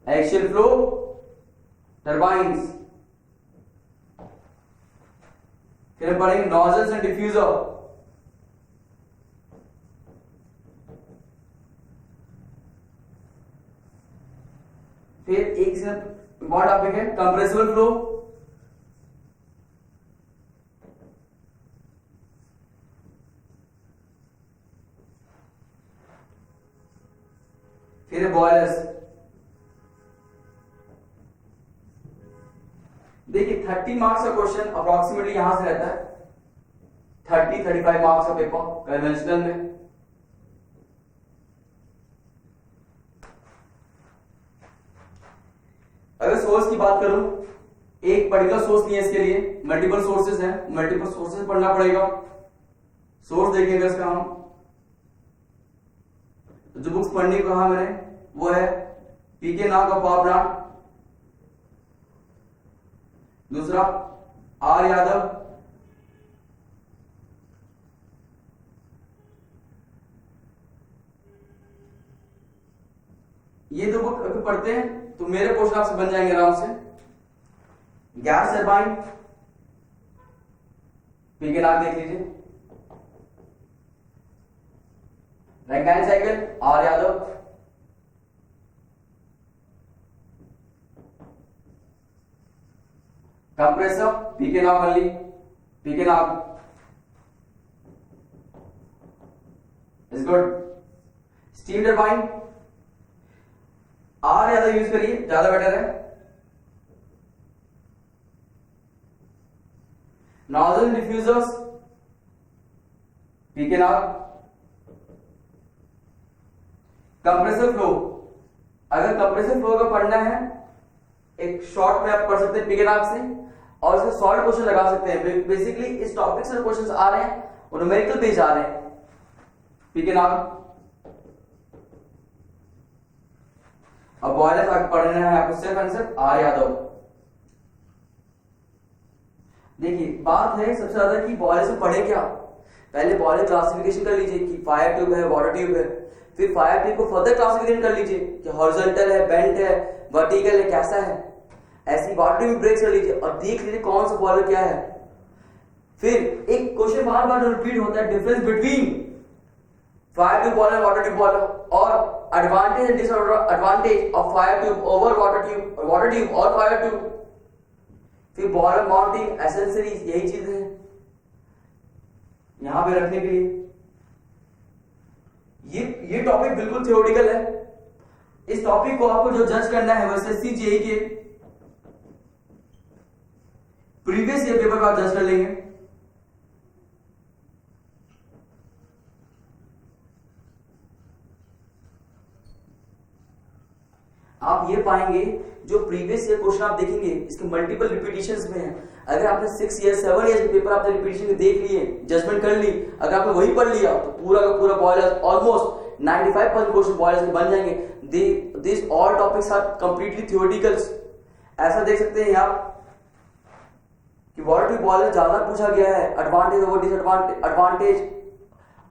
Action flow turbines. फिर हम पढ़ेंगे नोजल्स एंड डिफ्यूजर। फिर एक इंपॉर्टेंट टॉपिक है कंप्रेसिबल फ्लो। फिर बॉयलर्स। देखिए 30 मार्क्स का क्वेश्चन अप्रोक्सीमेटली यहां से रहता है, 30-35 मार्क्स का पेपर कन्वेंशनल में। अगर सोर्स की बात करूं, एक पर्टिकुलर सोर्स नहीं है इसके लिए, मल्टीपल सोर्सेज हैं, मल्टीपल सोर्सेज पढ़ना पड़ेगा। सोर्स देखेंगे इसका हम, तो जो बुक्स पढ़ने को कहा मैंने वो है पीके नाग का पावर प्लांट, दूसरा आर यादव ये दो बुक अगर पढ़ते हैं तो मेरे क्वेश्चन आपसे बन जाएंगे आराम से। गैस टरबाइन, पी के नाम देख लीजिए। Rankine cycle, R Yadav. Compressor, P K Nag Malli, P K Nag is good. Steam turbine, R Yadav use करिए, ज्यादा बेटर है। Nozzle diffusers, P K Nag. Compressor flow, अगर कंप्रेसर फ्लो का पढ़ना है एक शॉर्ट में आप पढ़ सकते हैं पी के नाम से, और इसमें सॉल्व क्वेश्चन लगा सकते हैं। बेसिकली इस टॉपिक से क्वेश्चंस आ रहे हैं और न्यूमेरिकल पेज आ रहे हैं, पी के नाम। अब बॉयलर आगे पढ़ना है आपको, सिर्फ आंसर आर यादव। देखिए बात है सबसे ज्यादा कि बॉयलर से पढ़े क्या। पहले बॉयलर क्लासिफिकेशन कर लीजिए कि फायर ट्यूब है, वाटर ट्यूब है। फिर फायर ट्यूब को फर्दर क्लासिफिकेशन कर लीजिए कि हॉरिजॉन्टल है, बेंट है, वर्टिकल है, कैसा है। ऐसी वाटर ट्यूब ब्रेक कर लीजिए और देख लीजिए कौन सा बॉयलर क्या है। फिर एक क्वेश्चन बार बार रिपीट होता है, difference between fire tube boiler, water tube boiler, और advantage and disadvantage of fire tube over water tube, water tube और फायर ट्यूब। फिर बॉयलर माउंटिंग एसेसरीज, यही चीजें हैं यहां पे रखने के लिए। ये टॉपिक बिल्कुल थ्योरेटिकल है। इस टॉपिक को आपको जो जज करना है वो एसएससी जेईई के प्रीवियस ईयर पेपर को आप जज कर लेंगे। आप ये पाएंगे जो प्रीवियस ईयर क्वेश्चन आप देखेंगे इसके मल्टीपल रिपीटिशंस में है। अगर आपने 6 ईयर 7 ईयर के पेपर आपने रिपीटिशन देख लिए, जजमेंट कर ली, अगर आपने वही पढ़ लिया तो पूरा का पूरा बॉयलर ऑलमोस्ट 95% क्वेश्चन बॉयलर्स के बन जाएंगे। This all topics are completely theoreticals. ऐसा देख सकते हैं आप कि वाटर ट्यूब बॉयलर ज्यादा पूछा गया है, advantage over disadvantage, advantage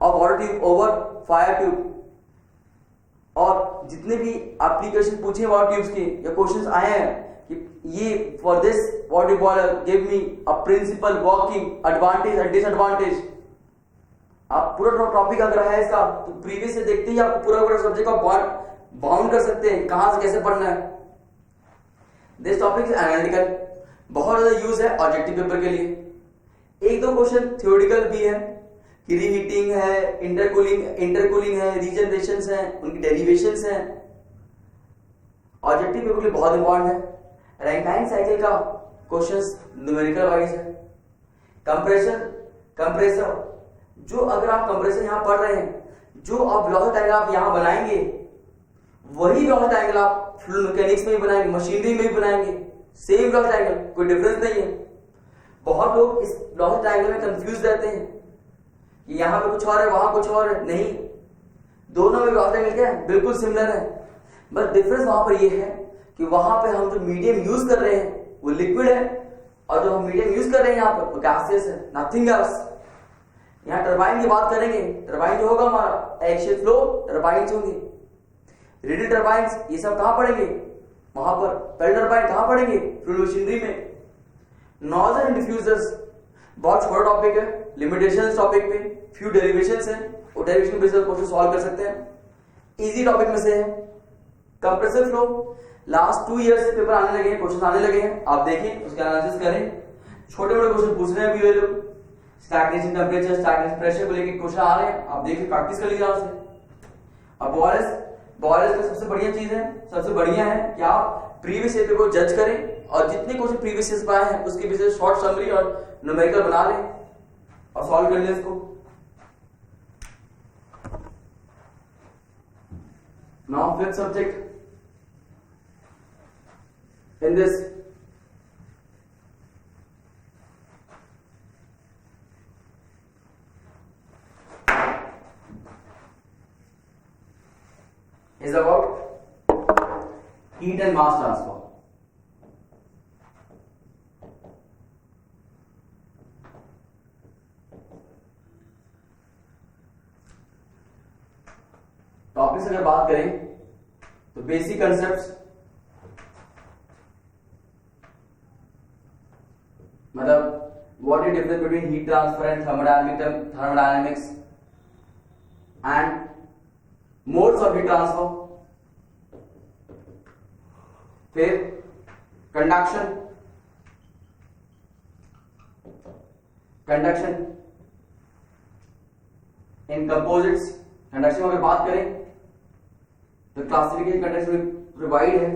of water tube over fire tube. और जितने भी एप्लीकेशन पूछे वाटर ट्यूब्स के या क्वेश्चंस आए हैं कि ये for this water tube boiler give me a principle working advantage and disadvantage. आप पूरा टॉपिक अगर है इसका तो प्रीवियस से देखते ही आप पूरा सब्जेक्ट का बाउंड कर सकते हैं कहां से कैसे पढ़ना है। दिस टॉपिक इज एनालिटिकल, बहुत ज्यादा यूज है ऑब्जेक्टिव पेपर के लिए। एक दो क्वेश्चन थ्योरेटिकल भी है कि रीहीटिंग है, इंटरकूलिंग है, रीजनरेशंस है, उनकी डेरिवेशंस हैं। ऑब्जेक्टिव पेपर के लिए बहुत इंपॉर्टेंट है। रैंकाइन साइकिल का क्वेश्चंस न्यूमेरिकल वाइज है। कंप्रेसर जो अगर आप कंप्रेसर यहां पढ़ रहे हैं, जो आप वेलोसिटी ट्रायंगल आप यहां बनाएंगे वही वेलोसिटी ट्रायंगल आप फ्लूइड मैकेनिक्स में भी बनाएंगे, मशीनरी में भी बनाएंगे, सेम वेलोसिटी ट्रायंगल, कोई डिफरेंस नहीं है। बहुत लोग इस वेलोसिटी ट्रायंगल में कंफ्यूज रहते हैं कि यहां पे कुछ और है, वहां कुछ और है। नहीं, दोनों में वेलोसिटी ट्रायंगल क्या है, बिल्कुल सिमिलर है। बस डिफरेंस वहां पर यह है कि वहां पे हम जो मीडियम यूज कर रहे हैं वो लिक्विड है, और जो हम मीडियम यूज कर रहे हैं यहां पर वो गैसियस है, नथिंग एल्स। यहां टरबाइन की बात करेंगे, टरबाइन जो होगा हमारा एक्सियल फ्लो टरबाइंस होंगे। रेडियल टरबाइंस ये सब कहां पढ़ेंगे, वहां पर। पेल टरबाइन कहां पढ़ेंगे, फ्लूइड मशीनरी में। नॉजल एंड डिफ्यूजर्स बहुत छोटा टॉपिक है, लिमिटेशंस टॉपिक पे फ्यू डेरिवेशंस हैं, वो डेरिवेशन बेसिस पर क्वेश्चन सॉल्व कर सकते हैं, इजी टॉपिक में से है। कंप्रेसर फ्लो लास्ट 2 ईयर्स से पेपर आने लगे हैं, क्वेश्चन आने लगे हैं, आप देखें उसका एनालिसिस करें। छोटे बड़े क्वेश्चन पूछ रहे हैं अभी ये लोग, स्टैग्नेशन टेंपरेचर, स्टैग्नेशन प्रेशर को लेकर क्वेश्चन आ रहे हैं, आप देखिए प्रैक्टिस कर लीजिए से। अब बॉयलर्स का सबसे बढ़िया चीज है, सबसे बढ़िया है कि आप प्रीवियस ईयर को जज करें और जितने क्वेश्चन प्रीवियस ईयर पे आए हैं उसके बेसिस शॉर्ट समरी और न्यूमेरिकल बना लें और सॉल्व कर लें इसको। Now fifth subject in this is about heat and mass transfer. Topic से अगर बात करें तो बेसिक कंसेप्ट्स, मतलब what is difference between heat transfer and thermodynamics and modes of heat transfer. फिर कंडक्शन इन कंपोजिट्स, कंडक्शन अगर बात करें तो क्लासिफिकेशन कंडक्शन में प्रोवाइड है।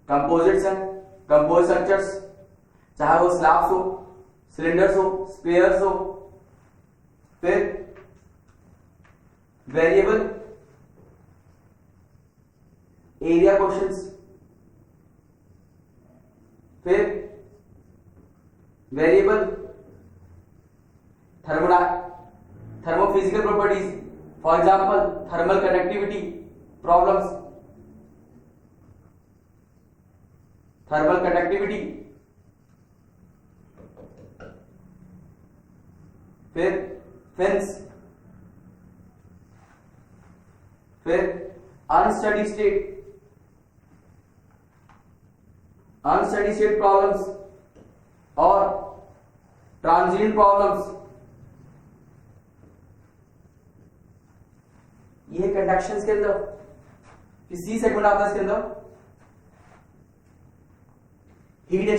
कंपोजिट्स हैं, कंपोजिट स्ट्रक्चर्स, चाहे वो स्लैब्स हो, सिलेंडर्स हो, स्पेयर्स हो। फिर वेरिएबल एरिया क्वेश्चंस, फिर variable thermophysical properties, for example thermal conductivity problems, thermal conductivity. फिर फिन्स, फिर अनस्टडी स्टेट प्रॉब्लम्स और ट्रांजिएंट प्रॉब्लम्स। ये कंडक्शंस के अंदर सी सेगमेंट आता है। इसके अंदर हीट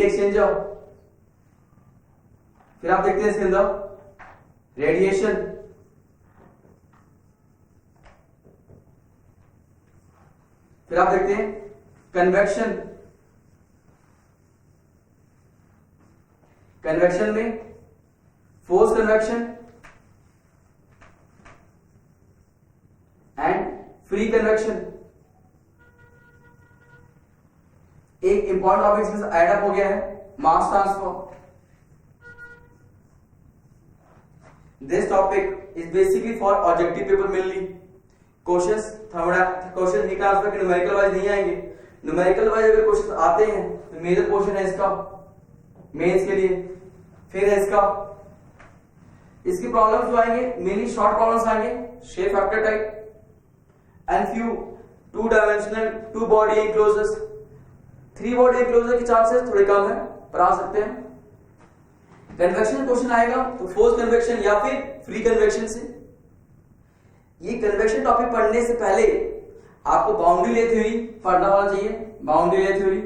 एक्सचेंजर, फिर आप देखते हैं इसके अंदर रेडिएशन, फिर आप देखते हैं कन्वेक्शन में force convection and free convection. एक इंपॉर्टेंट टॉपिक इसमें ऐड अप हो गया है, mass transfer. This topic is basically for objective paper mainly. Questions heat transfer के न्यूमेरिकल वाइज नहीं आएंगे। न्यूमेरिकल वाइज अगर क्वेश्चन आते हैं तो मेजर क्वेश्चन है इसका मेंस के लिए, फिर है इसकी प्रॉब्लम्स जो आएंगे मेनली शॉर्ट प्रॉब्लम्स आएंगे, shape factor type and few two dimensional, two body enclosures. 3 body enclosure के चांसेस थोड़े कम है पर आ सकते हैं। कन्वेक्शन क्वेश्चन आएगा तो फोर्स कन्वेक्शन या फिर फ्री कन्वेक्शन से। ये कन्वेक्शन टॉपिक पढ़ने से पहले आपको बाउंड्री लेयर थ्योरी पढ़ना होना चाहिए। बाउंड्री लेयर थ्योरी,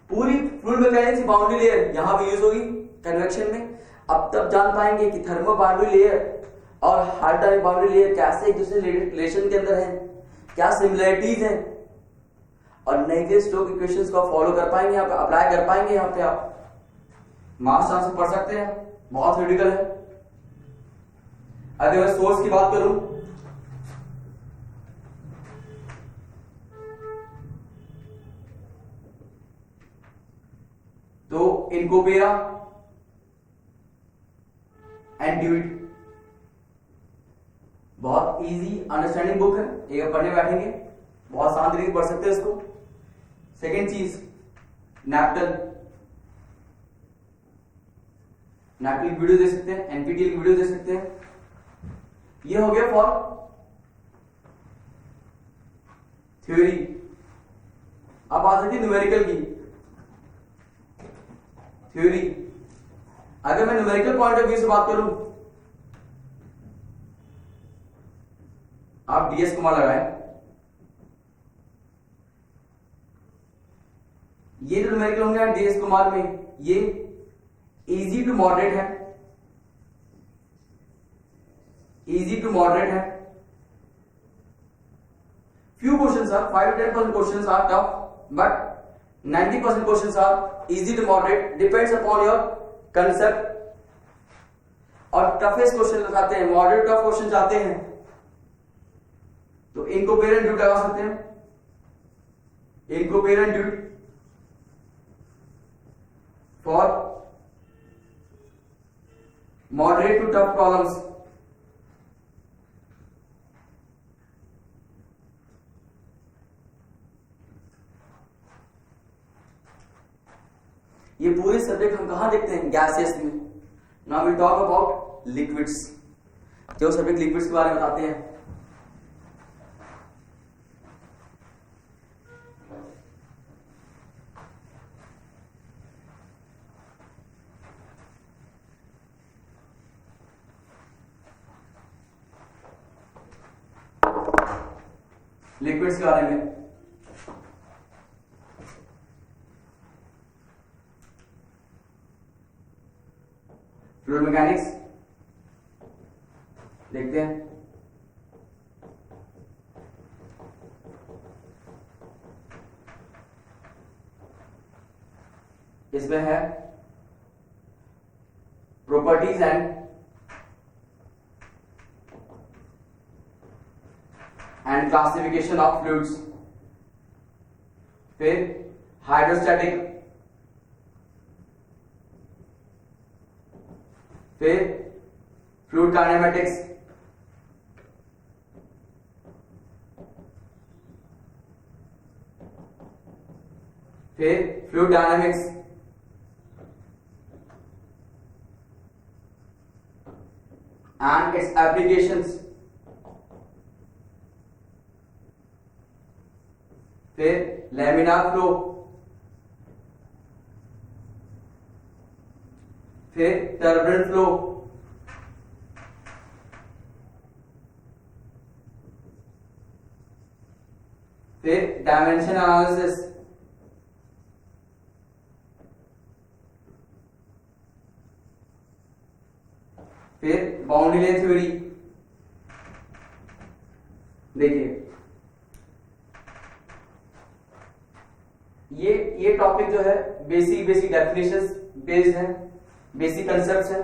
पूरी फ्लूइड मैकेनिक्स की बाउंड्री लेयर यहां पे यूज होगी कन्वेक्शन में। अब तब जान पाएंगे कि थर्मल बाउंड्री लेयर और हाइड्रोडायनामिक बाउंड्री लेयर कैसे एक दूसरे रिलेशन के अंदर है, क्या सिमिलरिटीज हैं, और नेवियर स्टोक्स इक्वेशंस को फॉलो कर पाएंगे, आप अप्लाई कर पाएंगे। यहाँ पे आप मास ट्रांसफर पढ़ सकते हैं, बहुत क्रिटिकल है। अगर मैं सोर्स की बात करूं तो इनकोपेरा एंड ड्यूट बहुत इजी अंडरस्टैंडिंग बुक है, एक पढ़ने बैठेंगे बहुत आसान तरीके से पढ़ सकते हैं इसको। सेकेंड चीज नैप्टन वीडियो दे सकते हैं, एनपीटीईएल की वीडियो दे सकते हैं। ये हो गया फॉर थ्योरी। अब आ सकती है न्यूमेरिकल की थ्योरी। अगर मैं न्यूमेरिकल पॉइंट ऑफ व्यू से बात करूं, आप डीएस कुमार लगाएं। ये जो न्यूमेरिकल होंगे डीएस कुमार में, ये इजी टू मॉडरेट है, few questions are 5 to 10% questions are tough, but 90% questions are easy to moderate, depends upon your concept। और toughest क्वेश्चन आते हैं, मॉडरेट टफ क्वेश्चन आते हैं तो इनकोपेरेंट ड्यूट लगा सकते हैं। इनकोपेरेंट ड्यूट for moderate to tough problems. ये पूरे सब्जेक्ट हम कहां देखते हैं, गैसेस में। Now we talk about liquids, जो सब्जेक्ट लिक्विड्स के बारे में बताते हैं। लिक्विड्स के बारे में फ्लूइड मैकेनिक्स देखते हैं। इसमें है properties and classification of fluids, फिर हाइड्रोस्टैटिक, फिर फ्लूइड काइनेमेटिक्स, फिर fluid dynamics, and it's applications, फिर लैमिनार फ्लो, फिर टर्बुलेंट फ्लो, फिर डायमेंशन एनालिसिस, फिर बाउंड्री लेयर थ्योरी। देखिए ये टॉपिक जो है बेसिक डेफिनेशंस बेस्ड है, बेसिक कंसेप्ट्स है।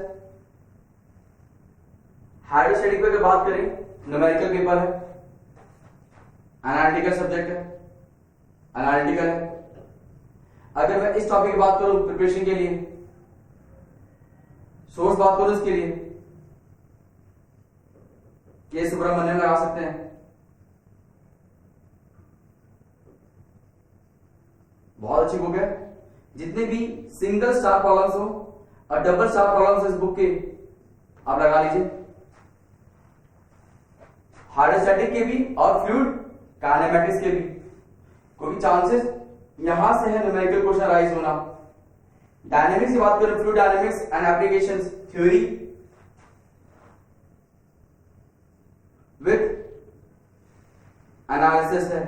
हाइड्रोस्टैटिक पे अगर बात करें, न्यूमेरिकल पेपर है, एनालिटिकल सब्जेक्ट है, एनालिटिकल है। अगर मैं इस टॉपिक की बात करूं प्रिपरेशन के लिए, सोर्स बात करूं इसके लिए, के सुब्रमण्यम लगा सकते हैं, बहुत अच्छी बुक है। जितने भी सिंगल स्टार प्रॉब्लम्स हो और डबल स्टार प्रॉब्लम्स इस बुक के आप लगा लीजिए, हाइड्रोस्टैटिक के भी और फ्लूइड काइनेमेटिक्स के भी, क्योंकि चांसेस यहां से है न्यूमेरिकल क्वेश्चन राइज होना। डायनेमिक्स की बात करें, fluid dynamics and applications theory with analysis है,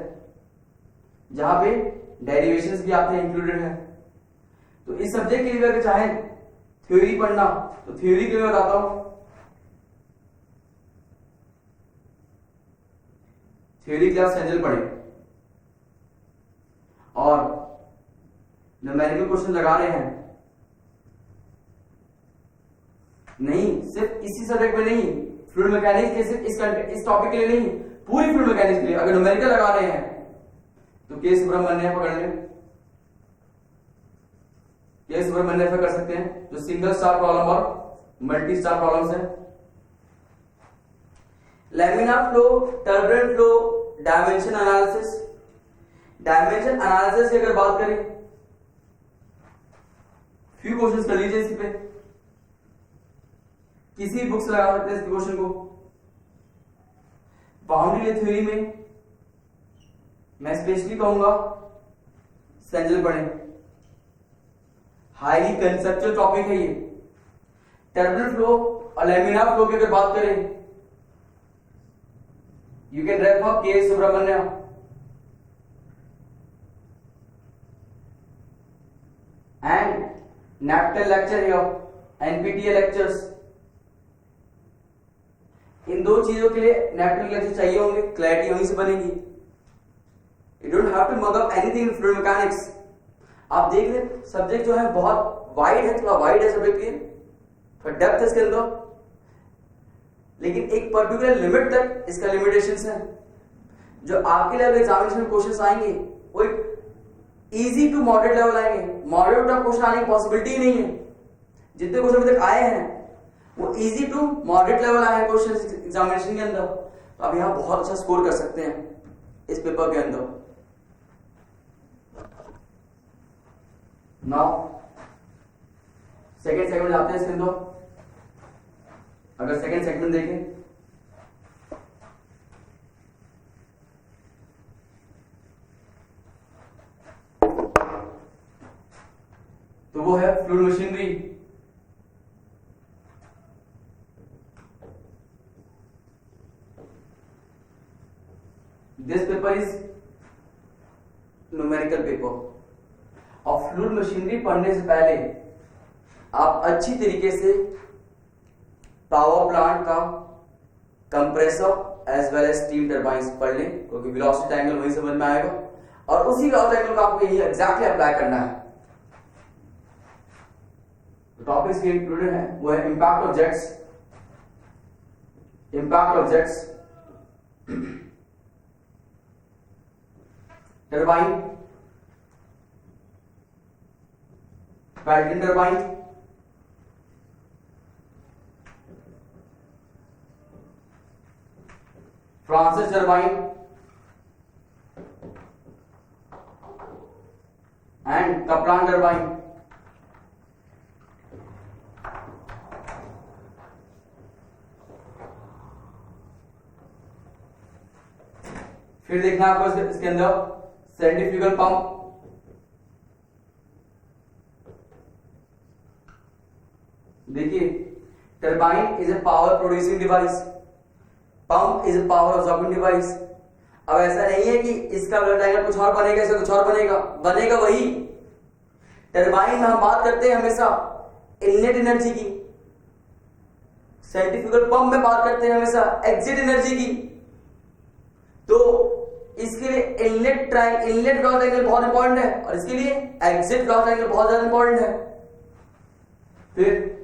जहां पे डेरिवेशंस भी आपने इंक्लूडेड है। तो इस सब्जेक्ट के लिए अगर चाहें थ्योरी पढ़ना तो थ्योरी के लिए बताता हूं। थ्योरी क्लास सेंजल पढ़े और न्यूमेरिकल क्वेश्चन लगा रहे हैं, नहीं सिर्फ इसी सब्जेक्ट में नहीं, फ्लूइड मैकेनिक्स के सिर्फ इस टॉपिक के लिए नहीं, पूरी फ्लूइड मैकेनिक्स के लिए अगर न्यूमेरिकल लगा रहे हैं तो के सुब्रमण्यम पकड़ लें। के सुब्रमण्यम कर सकते हैं जो सिंगल स्टार प्रॉब्लम और मल्टी स्टार प्रॉब्लम्स है। Laminar flow, turbulent flow, dimension analysis. Dimension analysis की अगर बात करें, फ्यू क्वेश्चंस कर लीजिए इसी पे, किसी बुक से लगा सकते हैं इस क्वेश्चन को। बाउंड्री लेयर थ्योरी में मैं स्पेशली कहूंगा सेंजल पढ़ें, हाईली कंसेप्चुअल टॉपिक है ये। टर्बुलेंट फ्लो और लैमिनार फ्लो की अगर बात करें, you can refer K Subramanyam. And NPTEL lecture here, NPTEL lectures. इन दो चीजों के लिए NPTEL लेक्चर चाहिए होंगे, क्लैरिटी वहीं से बनेगी। You don't have to mug up anything in fluid mechanics। आप देख ले सब्जेक्ट जो है बहुत वाइड है, थोड़ा वाइड है सब्जेक्ट ये, थोड़ा डेप्थ है इसके अंदर, लेकिन एक पर्टिकुलर लिमिट तक इसका लिमिटेशंस है। जो आपके लेवल एग्जामिनेशन में क्वेश्चंस आएंगे वो एक इजी टू मॉडरेट लेवल आएंगे, मॉडरेट टू क्वेश्चन आने की पॉसिबिलिटी ही नहीं है। जितने क्वेश्चन अभी तक आए हैं वो इजी टू मॉडरेट लेवल आए हैं क्वेश्चन एग्जामिनेशन के अंदर, तो आप यहाँ बहुत अच्छा स्कोर कर सकते हैं इस पेपर के अंदर। नाउ सेकेंड सेगमेंट जाते हैं इसके अंदर। अगर सेकेंड सेगमेंट देखें तो वो है fluid machinery. This paper is numerical paper. और फ्लूइड मशीनरी पढ़ने से पहले आप अच्छी तरीके से पावर प्लांट का compressor as well as steam turbines पढ़ लें, क्योंकि वेलोसिटी एंगल वही समझ में आएगा और उसी वेलोसिटी एंगल को आपको यही एग्जैक्टली अप्लाई करना है। टॉपिक्स के इंक्लूडेड है वो है impact of jets, turbine, Pelton turbine, Francis turbine and Kaplan turbine. फिर देखना है आपको इसके अंदर सेंट्रीफ्यूगल पंप, देखिए turbine is a power producing device, pump is a power absorbing device. अब ऐसा नहीं है कि इसका ब्लड एंगल कुछ और बनेगा, इसका कुछ और बनेगा वही। टरबाइन में हम बात करते हैं हमेशा इनलेट एनर्जी की, सेंट्रीफ्यूगल पंप में बात करते हैं हमेशा एग्जिट एनर्जी की। तो इसके लिए इनलेट ग्रॉस एंगल बहुत इंपॉर्टेंट है और इसके लिए एग्जिट ग्रॉस एंगल बहुत ज्यादा इंपॉर्टेंट है। फिर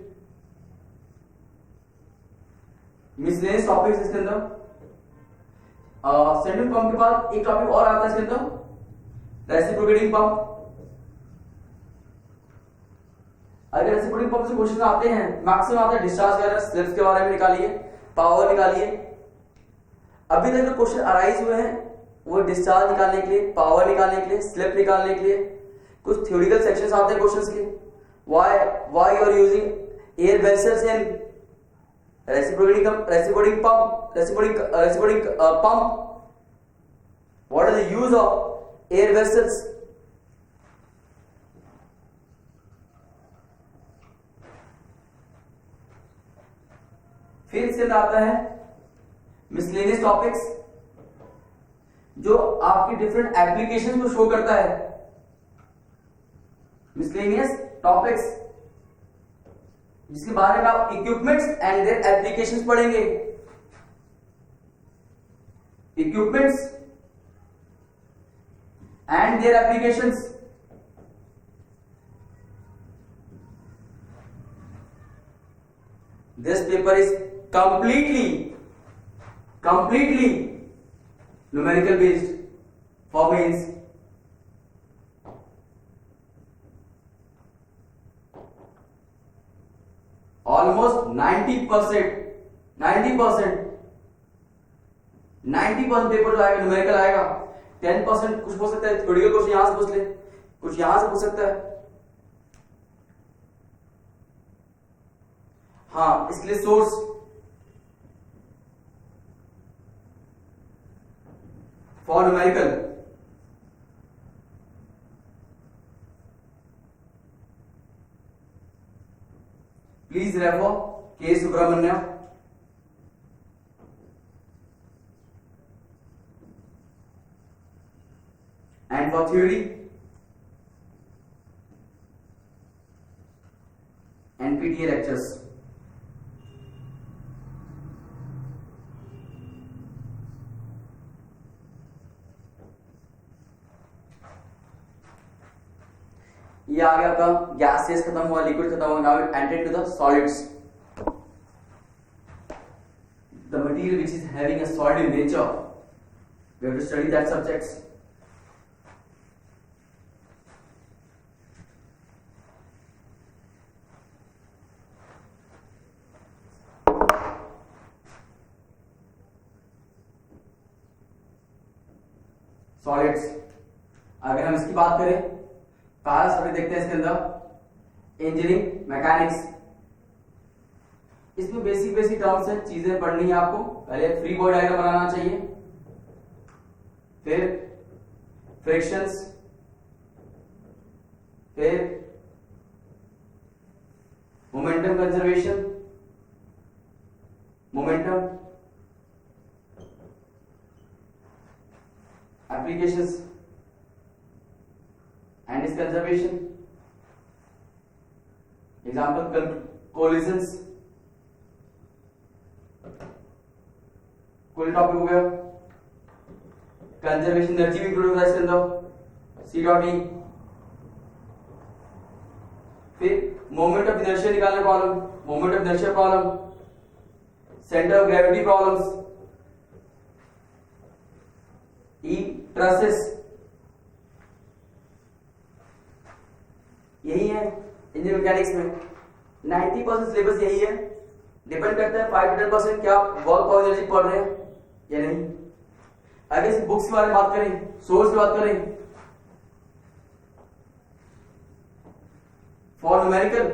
मिसलेनियस टॉपिक्स इसके अंदर, सेंट्रल पंप के बाद एक टॉपिक और आता है इसके अंदर रेसिप्रोकेटिंग पंप। अगर रेसिप्रोकेटिंग पंप से क्वेश्चन आते हैं, मैक्सिमम आता है डिस्चार्ज वगैरह, स्लिप्स के बारे में निकालिए, पावर निकालिए। अभी तक जो क्वेश्चन अराइज हुए हैं वो डिस्चार्ज निकालने के लिए, पावर निकालने के लिए, स्लिप निकालने के लिए। कुछ थ्योरेटिकल सेक्शंस आते हैं क्वेश्चंस के, why you are using air vessels in reciprocating pump, what is the use of air vessels? फिर इसके अंदर आता है मिसलेनियस टॉपिक्स, जो आपकी डिफरेंट एप्लीकेशन को शो करता है। मिसलेनियस टॉपिक्स जिसके बारे में आप इक्विपमेंट्स एंड देयर एप्लीकेशंस पढ़ेंगे। Equipments and their applications, this paper is completely numerical based for means almost 90% paper जो आएगा न्यूमेरिकल आएगा। 10% कुछ हो सकता है थ्योरेटिकल क्वेश्चन यहां से पूछ ले, कुछ यहां से पूछ सकता है। हाँ, इसलिए source for numerical please refer K Subramaniam and for theory NPTEL lectures। ये आ गया आपका गैसेस खत्म हुआ, लिक्विड खत्म हुआ, now it entered to the solids. The material which is having a solid in nature, we have to study that subjects। Solids, अगर हम इसकी बात करें, पहला सब्जेक्ट देखते हैं इसके अंदर इंजीनियरिंग मैकेनिक्स। इसमें बेसिक बेसिक टर्म्स है, चीजें पढ़नी है आपको। पहले फ्री बॉडी डायग्राम बनाना चाहिए, फिर फ्रिक्शंस, फिर momentum conservation, momentum applications and it's conservation, example collisions, कुल टॉपिक हो गया। कंजर्वेशन एनर्जी भी इंक्लूड होता है इसके अंदर, सी डॉट ई। फिर मोमेंट ऑफ इनर्शिया निकालने problem, moment of inertia problem, centre of gravity problems, E trusses, यही है इंजीनियरिंग मैकेनिक्स में 90% सिलेबस यही है। डिपेंड करता है 5 to 10% क्या वर्क पावर एनर्जी पढ़ रहे हैं या नहीं। अगर इस बुक्स के बारे में बात करें, सोर्स की बात करें, फॉर न्यूमेरिकल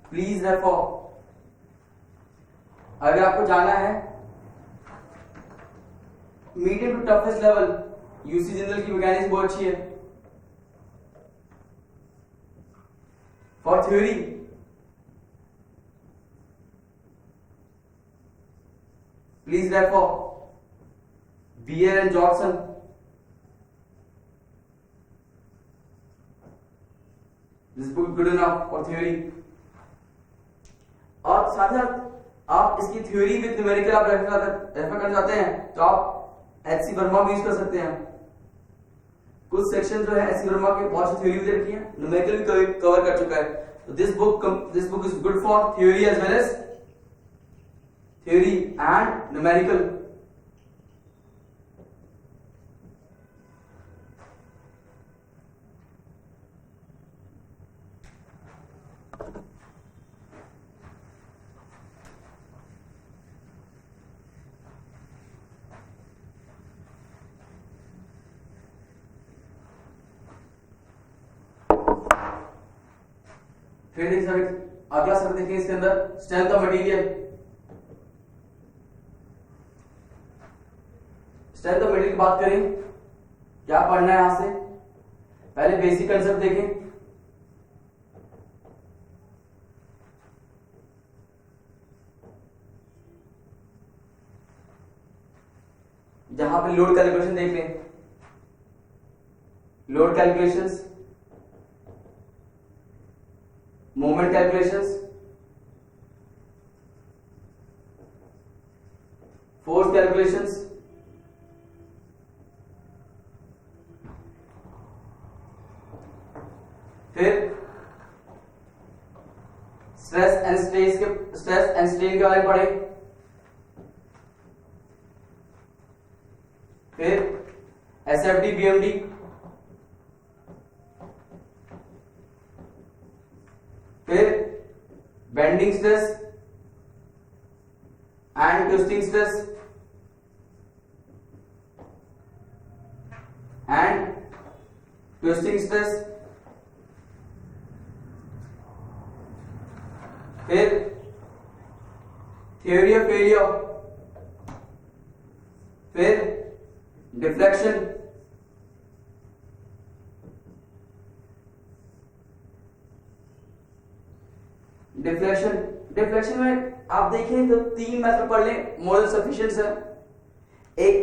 प्लीज रेफर। अगर आपको जाना है medium to toughest level, UC Jindal की मैकेनिक्स बहुत अच्छी है। For theory please refer Beer and Johnson. This book good enough for theory. और साथ ही साथ आप इसकी थ्योरी विद न्यूमेरिकल आप रेफर करना चाहते हैं तो आप एचसी वर्मा भी यूज कर सकते हैं। कुछ सेक्शन जो है एचसी वर्मा के बहुत सी थ्योरी भी रखी है, न्यूमेरिकल भी कवर कर चुका है। तो this book is good for theory as well as theory and numerical. फिर देखिए अगला सब देखिए इसके अंदर strength of material. Strength of material की बात करें, क्या पढ़ना है यहां से? पहले बेसिक कंसेप्ट देखें। जहां पे लोड कैलकुलेशन देख लें, load calculations, moment calculations, force calculations, फिर स्ट्रेस एंड स्ट्रेन के बारे में पढ़े, फिर एसएफडी बीएमडी, फिर bending stress and twisting stress and twisting stress, फिर थ्योरी ऑफ फेलियर, फिर डिफ्लेक्शन, डिफ्लेक्शन में आप देखें तो 3 मेथड पढ़ लें, मोर देन सफिशिएंट है। एक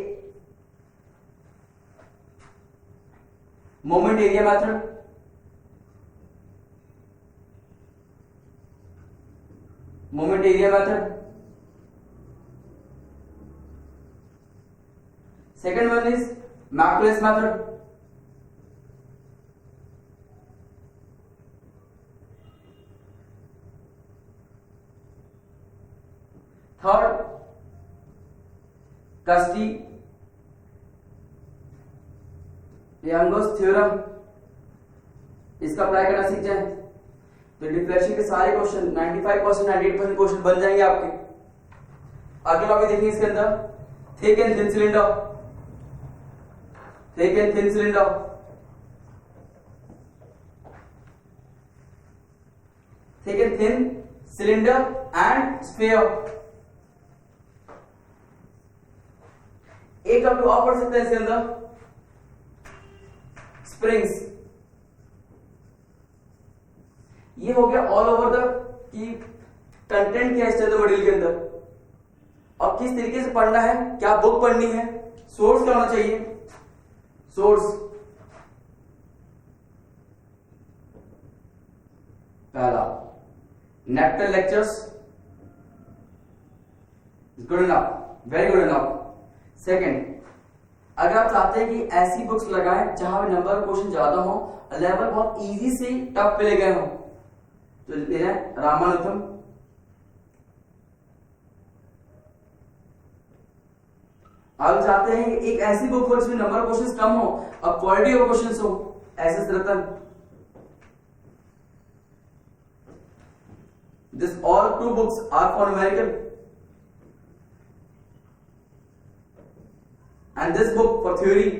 moment area method, second one is Maclaurin's method, third Cauchy Young's theorem, इसका अप्लाई करना सीख जाए तो डिफ्लेक्शन के सारे क्वेश्चन 95% 98% क्वेश्चन बन जाएंगे आपके। अगला टॉपिक देखिए इसके अंदर thick and thin cylinder, thick and thin cylinder, ठीक है, थिन, सिलेंडर एंड स्फीयर। एक टॉपिक और पढ़ सकते हैं इसके अंदर, स्प्रिंग्स। ये हो गया ऑल ओवर द कि कंटेंट क्या है स्टैंडर्ड मटेरियल के अंदर और किस तरीके से पढ़ना है, क्या बुक पढ़नी है, सोर्स क्या होना चाहिए। सोर्स पहला nectar lectures, good enough, very good enough. Second, अगर आप चाहते हैं कि ऐसी बुक्स लगाएं जहां पे नंबर ऑफ क्वेश्चन ज्यादा हो, लेवल बहुत इजी से टफ पे ले गए हो, तो लेना है रामानुजम। आप चाहते हैं कि एक ऐसी बुक हो जिसमें नंबर ऑफ क्वेश्चंस कम हो और क्वालिटी ऑफ क्वेश्चंस हो, S Rattan. This all two books are for numerical and this book for theory.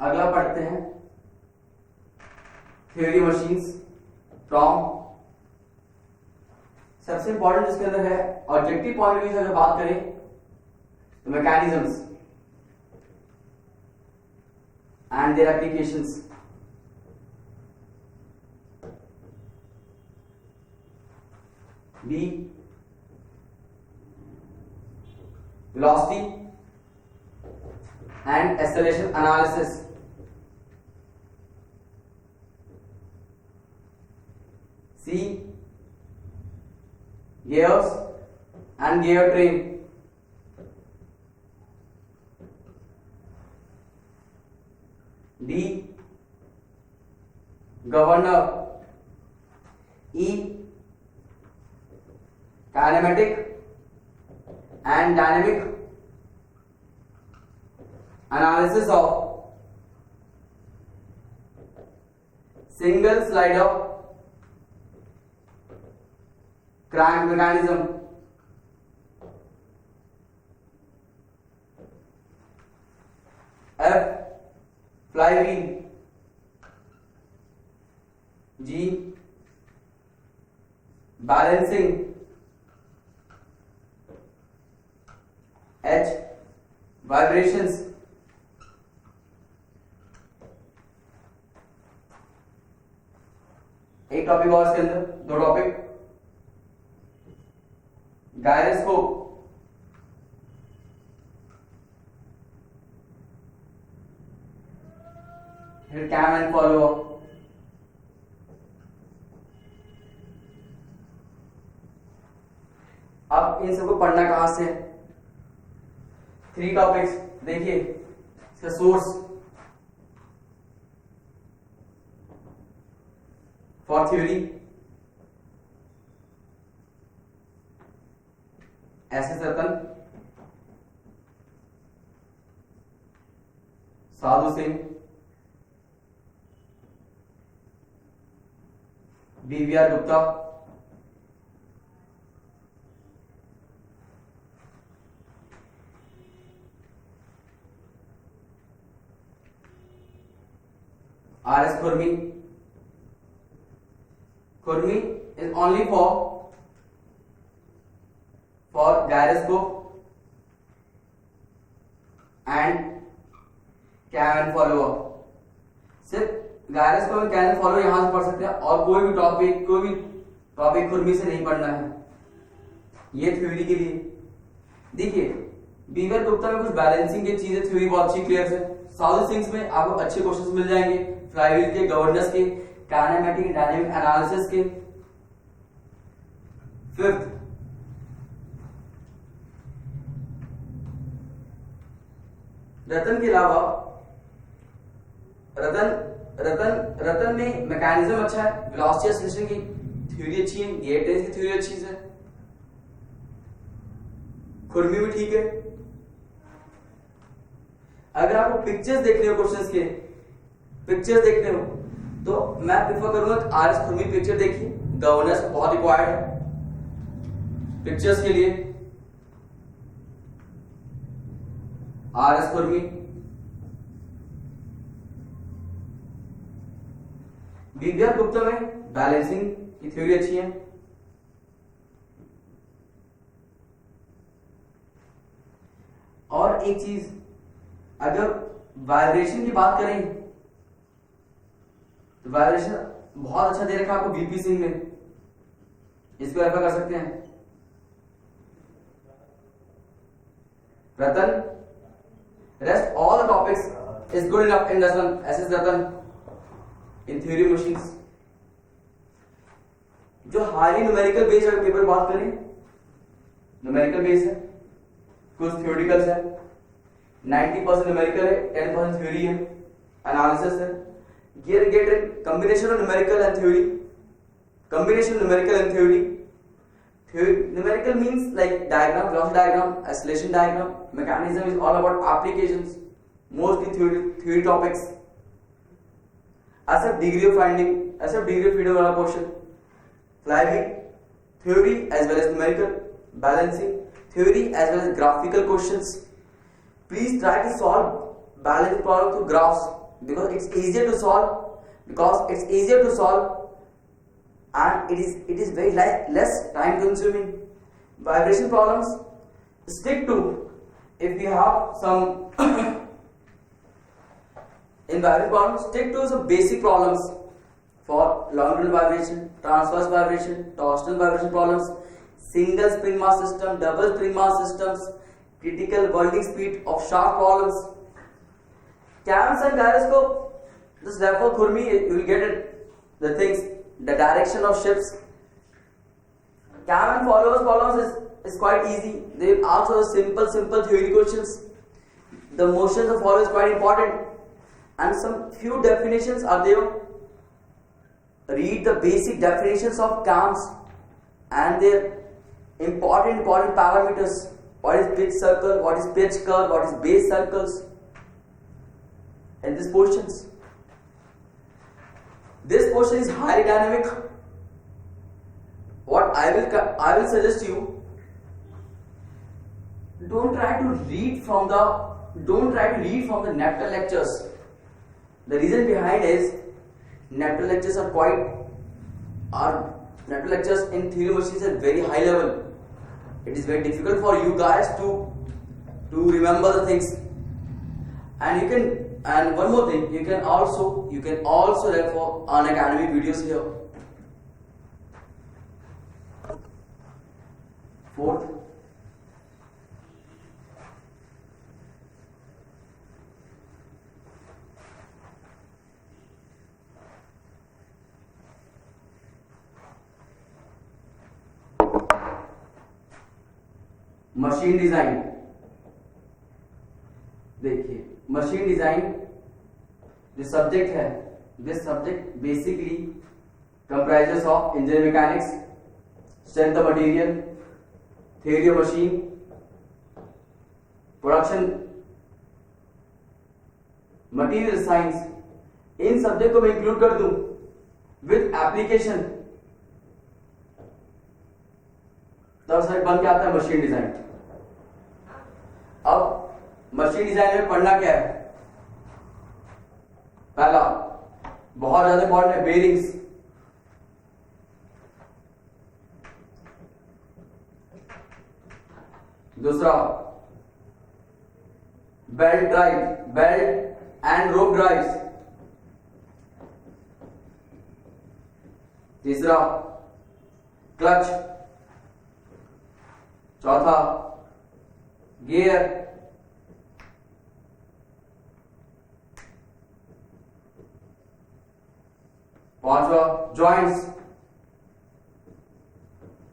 अगला पढ़ते हैं थ्योरी मशीन्स फ्रॉम, सबसे इंपॉर्टेंट इसके अंदर है ऑब्जेक्टिव पॉइंट ऑफ व्यू से अगर बात करें तो mechanisms and their applications. B velocity and acceleration analysis. C gears and gear train. D governor. E kinematic and dynamic analysis of single slider crank mechanism. F flywheel. G balancing. H vibrations. एक topic और इसके अंदर, दो topic, gyroscope, फिर cam and follower. अब इन सबको पढ़ना कहां से? 3 टॉपिक्स देखिए, इसका source for theory, S Ratan, Sadhu Singh, BVR Gupta, R S खुरमी। खुरमी is only for gyroscope and cam and follower। सिर्फ गायरोस्कोप और कैम एंड फॉलोअर यहां से पढ़ सकते हैं और कोई भी टॉपिक खुरमी से नहीं पढ़ना है, ये थ्योरी के लिए। देखिए बीवीआर गुप्ता में कुछ बैलेंसिंग की चीजें थ्योरी बहुत अच्छी क्लियर है। साउथ सिंग्स में आपको अच्छे क्वेश्चंस मिल जाएंगे, फ्लाईव्हील के, गवर्नेंस के, काइनेमेटिक डायनामिक एनालिसिस के। फिफ्थ रतन के अलावा रतन में मैकेनिज्म अच्छा है, वेलोसिटी एक्सेलरेशन की थ्योरी अच्छी है, गियर ट्रेन की थ्योरी अच्छी है, खुरमी भी ठीक है। अगर आपको पिक्चर्स देखने हो क्वेश्चंस के, पिक्चर्स देखने हो तो मैं प्रेफर करूंगा कि आर.एस. खुरमी पिक्चर देखिए, गवर्नेंस बहुत रिक्वायर्ड है पिक्चर्स के लिए। आर.एस. खुरमी, बीबीआर गुप्ता में बैलेंसिंग की थ्योरी अच्छी है। और एक चीज, अगर वाइब्रेशन की बात करें तो वाइब्रेशन बहुत अच्छा दे रखा है आपको बीपी सिंह में, इसको रेफर कर सकते हैं। Rattan, rest all the topics is good enough in Rattan, SS Rattan in theory machines. जो हाईली न्यूमेरिकल बेस्ड अगर पेपर बात करें, न्यूमेरिकल बेस्ड है, कुछ थ्योरेटिकल्स है, 90% न्यूमेरिकल है, 10% थ्योरी है, एनालिसिस है। Get a combination of numerical and theory. Combination of numerical and theory. Numerical means like diagram, velocity diagram, acceleration diagram. Mechanism is all about applications, mostly theory topics. As a degree of finding, as a degree of freedom वाला portion. Flywheel, theory as well as numerical, balancing, theory as well as graphical questions. Please try to solve balancing problem through graphs. Because it's easier to solve, and it is very less time consuming. Vibration problems, stick to, if we have some in vibration problems, stick to some basic problems for longitudinal vibration, transverse vibration, torsional vibration problems, single spring mass system, double spring mass systems, critical whirling speed of shaft problems. Cams and gyroscope, just refer Khurmi, you will get it, the things, the direction of ships. Cam and followers problems is quite easy. They will ask us simple theory questions. The motions of follow is quite important, and some few definitions are there. Read the basic definitions of cams and their important parameters. What is pitch circle? What is pitch curve? What is base circles? And this portion is highly dynamic. What I will suggest you, don't try to read from the NAPTEL lectures. The reason behind is NAPTEL lectures NAPTEL lectures in theory machines are very high level. It is very difficult for you guys to remember the things. And one more thing, you can also refer on academic videos here. Fourth, machine design. देखिए, machine design जो subject है, this subject basically comprises of engineering mechanics, strength of material, theory of machine, production, material science। In subject को मैं include कर दूं with application, तब sir बन के आता है मशीन डिजाइन। अब मशीन डिजाइन में पढ़ना क्या है? पहला बहुत ज्यादा इंपॉर्टेंट है बेरिंग्स। दूसरा belt drive, belt and rope drives. तीसरा क्लच। चौथा गियर। पांचवा जॉइंट्स।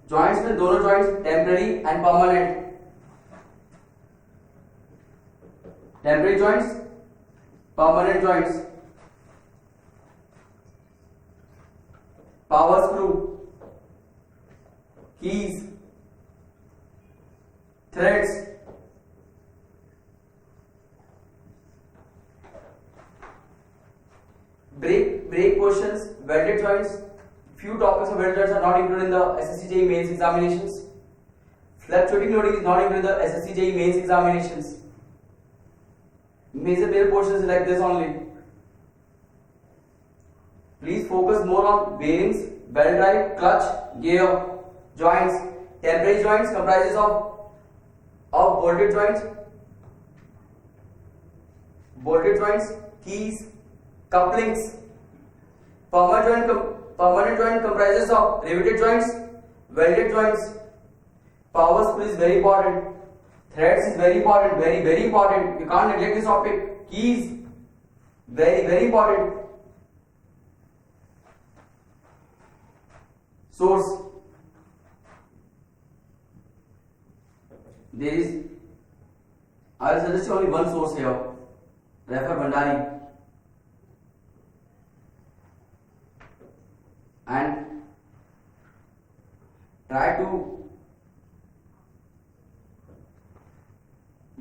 जॉइंट्स में दोनों joints temporary and permanent. Temporary joints, permanent joints. Power screw, keys, threads, joints. Few topics of welded joints are not included in the SSC JEE mains examinations. Fluctuating loading is not included in the SSC JEE mains examinations. Major pair portions like this only. Please focus more on bearings, belt drive, clutch, gear, joints. Temporary joints comprises of bolted joints, keys, couplings. Permanent joint comprises of riveted joints, welded joints. Power spool is very important. Threads is very important, very important. You can't neglect this topic. Keys, very important. Source. I will suggest you only one source here. Refer Bhandari. And try to,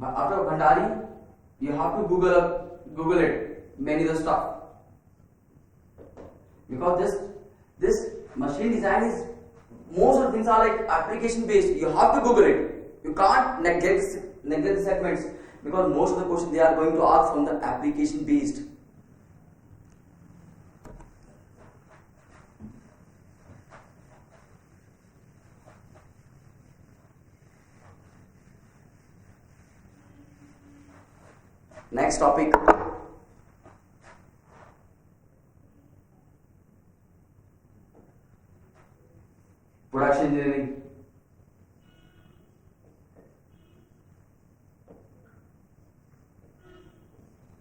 after Bhandari, you have to Google it, many of the stuff. Because this machine design is, most of the things are like application based. You have to Google it. You can't neglect the segments, because most of the questions they are going to ask from the application based. Next topic. Production engineering.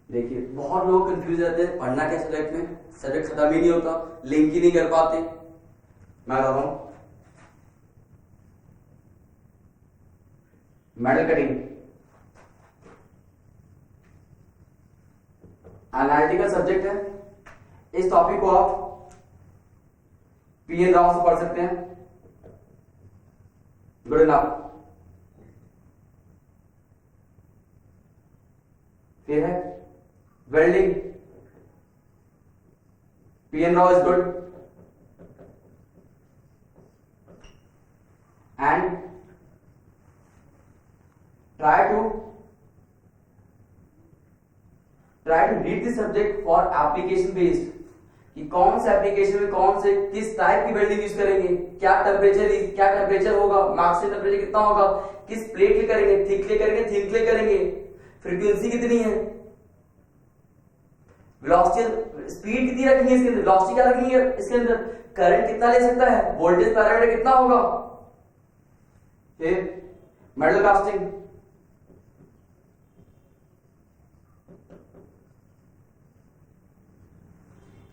देखिए बहुत लोग confuse रहते हैं, पढ़ना क्या subject में, subject खत्म ही नहीं होता, लिंक ही नहीं कर पाते। मैं बता रहा हूं, मेटल कटिंग एनालिटिकल सब्जेक्ट है। इस टॉपिक को आप पीएन राव से पढ़ सकते हैं। Good enough. फिर है welding. P.N. Rao is good. And try to read the subject for application based, कि कौन से एप्लीकेशन में कौन से किस टाइप की वेल्डिंग यूज करेंगे, क्या टेम्परेचर होगा, मैक्सिमम टेम्परेचर कितना होगा, किस प्लेट ले करेंगे, थिक ले करेंगे, थिन ले करेंगे, फ्रीक्वेंसी कितनी है, वेलोसिटी स्पीड कितनी रखनी है इसके अंदर, वेलोसिटी क्या रखनी है इसके अंदर, करंट कितना ले सकता है, वोल्टेज पैरामीटर कितना होगा। फिर मेटल कास्टिंग,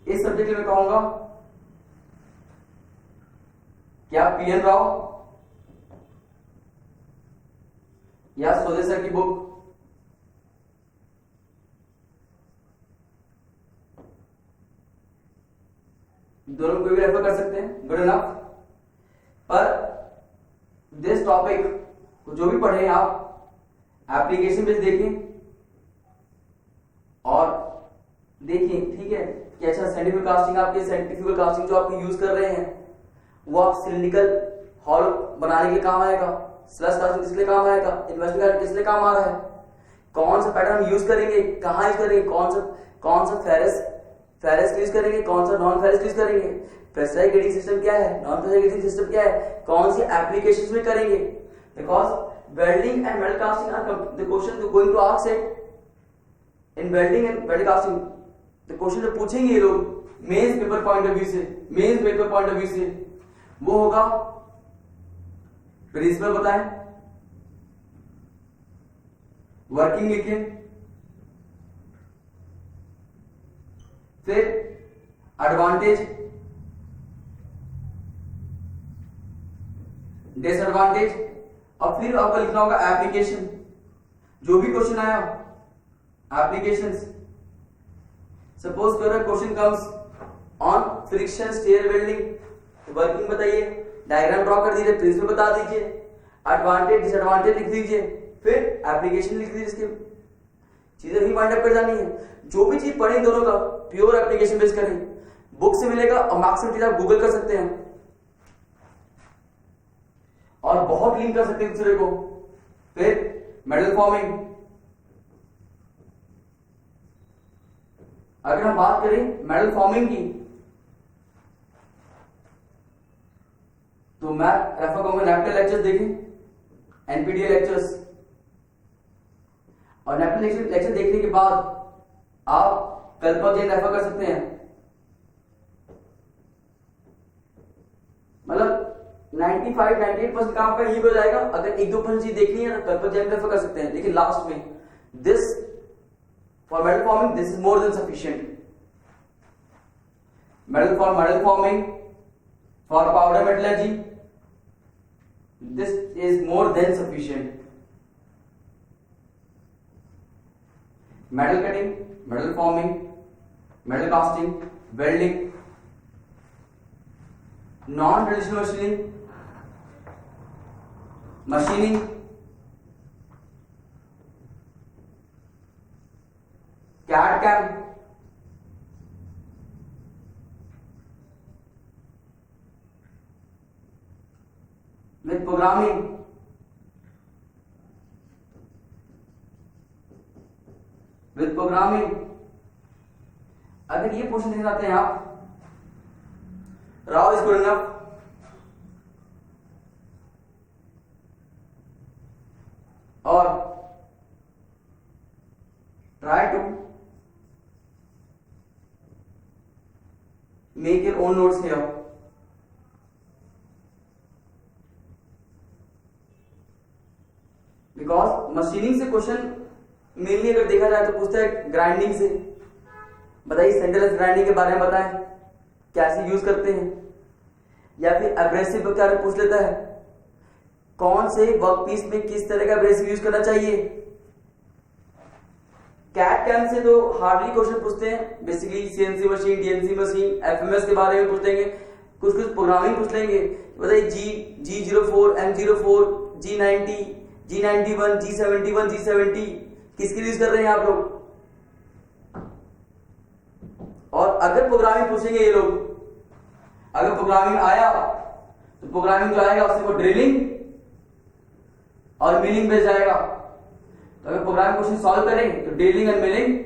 इस सब्जेक्ट में कहूंगा क्या पीएन राव या सोदे सर की बुक, दोनों को भी रेफर कर सकते हैं। Good enough. पर दिस टॉपिक जो भी पढ़े आप एप्लीकेशन बेस देखें और देखें, ठीक है कि अच्छा साइंटिफिक कास्टिंग, आपके साइंटिफिक कास्टिंग जो आप यूज कर रहे हैं वो आप सिलिंड्रिकल हॉल बनाने के लिए काम आएगा, स्लश कास्टिंग किस लिए काम आएगा, इन्वेस्टमेंट किस लिए काम आ रहा है, कौन सा पैटर्न यूज करेंगे, कहां यूज करेंगे, कौन सा फेरस यूज करेंगे, कौन सा नॉन फेरस यूज करेंगे, प्रेशराइज्ड ग्रेडिंग सिस्टम क्या है, नॉन प्रेशराइज्ड ग्रेडिंग सिस्टम क्या है, कौन सी एप्लीकेशंस में करेंगे। Because welding and metal casting are the question going to ask it in welding and metal casting. The question जो पूछेंगे ये लोग mains paper point of view से, वो होगा प्रिंसिपल बताएं, वर्किंग लिखें, फिर एडवांटेज, डिसएडवांटेज, और फिर आपको लिखना होगा एप्लीकेशन। जो भी क्वेश्चन आया एप्लीकेशंस, सपोज करो question comes on friction stir welding, working बताइए, डायग्राम ड्रॉ कर दीजिए, प्रिंसिपल बता दीजिए, एडवांटेज डिसएडवांटेज लिख दीजिए, फिर एप्लीकेशन लिख दीजिए। इसके चीजें ही वाइंड अप कर जानी है। जो भी चीज पढ़े दोनों का प्योर एप्लीकेशन बेस करें, बुक से मिलेगा और मैक्सिमम चीज आप गूगल कर सकते हैं और बहुत लिंक कर सकते हैं दूसरे को। फिर मेटल फॉर्मिंग, अगर हम बात करें मेटल फॉर्मिंग की तो मैं रेफर करूंगा नैपटन लेक्चर्स देखें, एनपीटीईएल लेक्चर्स, और नैपटन लेक्चर देखने के बाद आप कल्पक जैन रेफर कर सकते हैं। मतलब 95-98% काम का ये हो जाएगा। अगर 1-2% चीज देखनी है तो कल्पक जैन रेफर कर सकते हैं, लेकिन लास्ट में this for metal forming this is more than sufficient. Metal forming for powder metallurgy this is more than sufficient. Metal cutting, metal forming, metal casting, welding, non-traditional machining, CAD/CAM, with programming, अगर ये question देख जाते हैं आप, Rao is good enough, और try to make your own notes here. Because machining से question mainly अगर देखा जाए तो पूछता है ग्राइंडिंग से, बताइए सेंटरलेस ग्राइंडिंग के बारे में बताएं, कैसे यूज करते हैं, या फिर एब्रेसिव के बारे में पूछ लेता है, कौन से वर्कपीस में किस तरह का एब्रेसिव यूज करना चाहिए। कैड/कैम से तो हार्डली क्वेश्चन पूछते हैं, basically CNC machine, DNC machine, FMS के बारे में पूछ लेंगे, कुछ प्रोग्रामिंग पूछ लेंगे, बताइए G04, M04, G90, G91, G71, G70 किसके लिए यूज कर रहे हैं आप लोग। और अगर प्रोग्रामिंग पूछेंगे ये लोग, अगर प्रोग्रामिंग आया तो प्रोग्रामिंग जो आएगा उससे वो ड्रिलिंग और मिलिंग बेस जाएगा। तो अगर प्रोग्रामिंग क्वेश्चन सॉल्व करें तो ड्रिलिंग एंड मिलिंग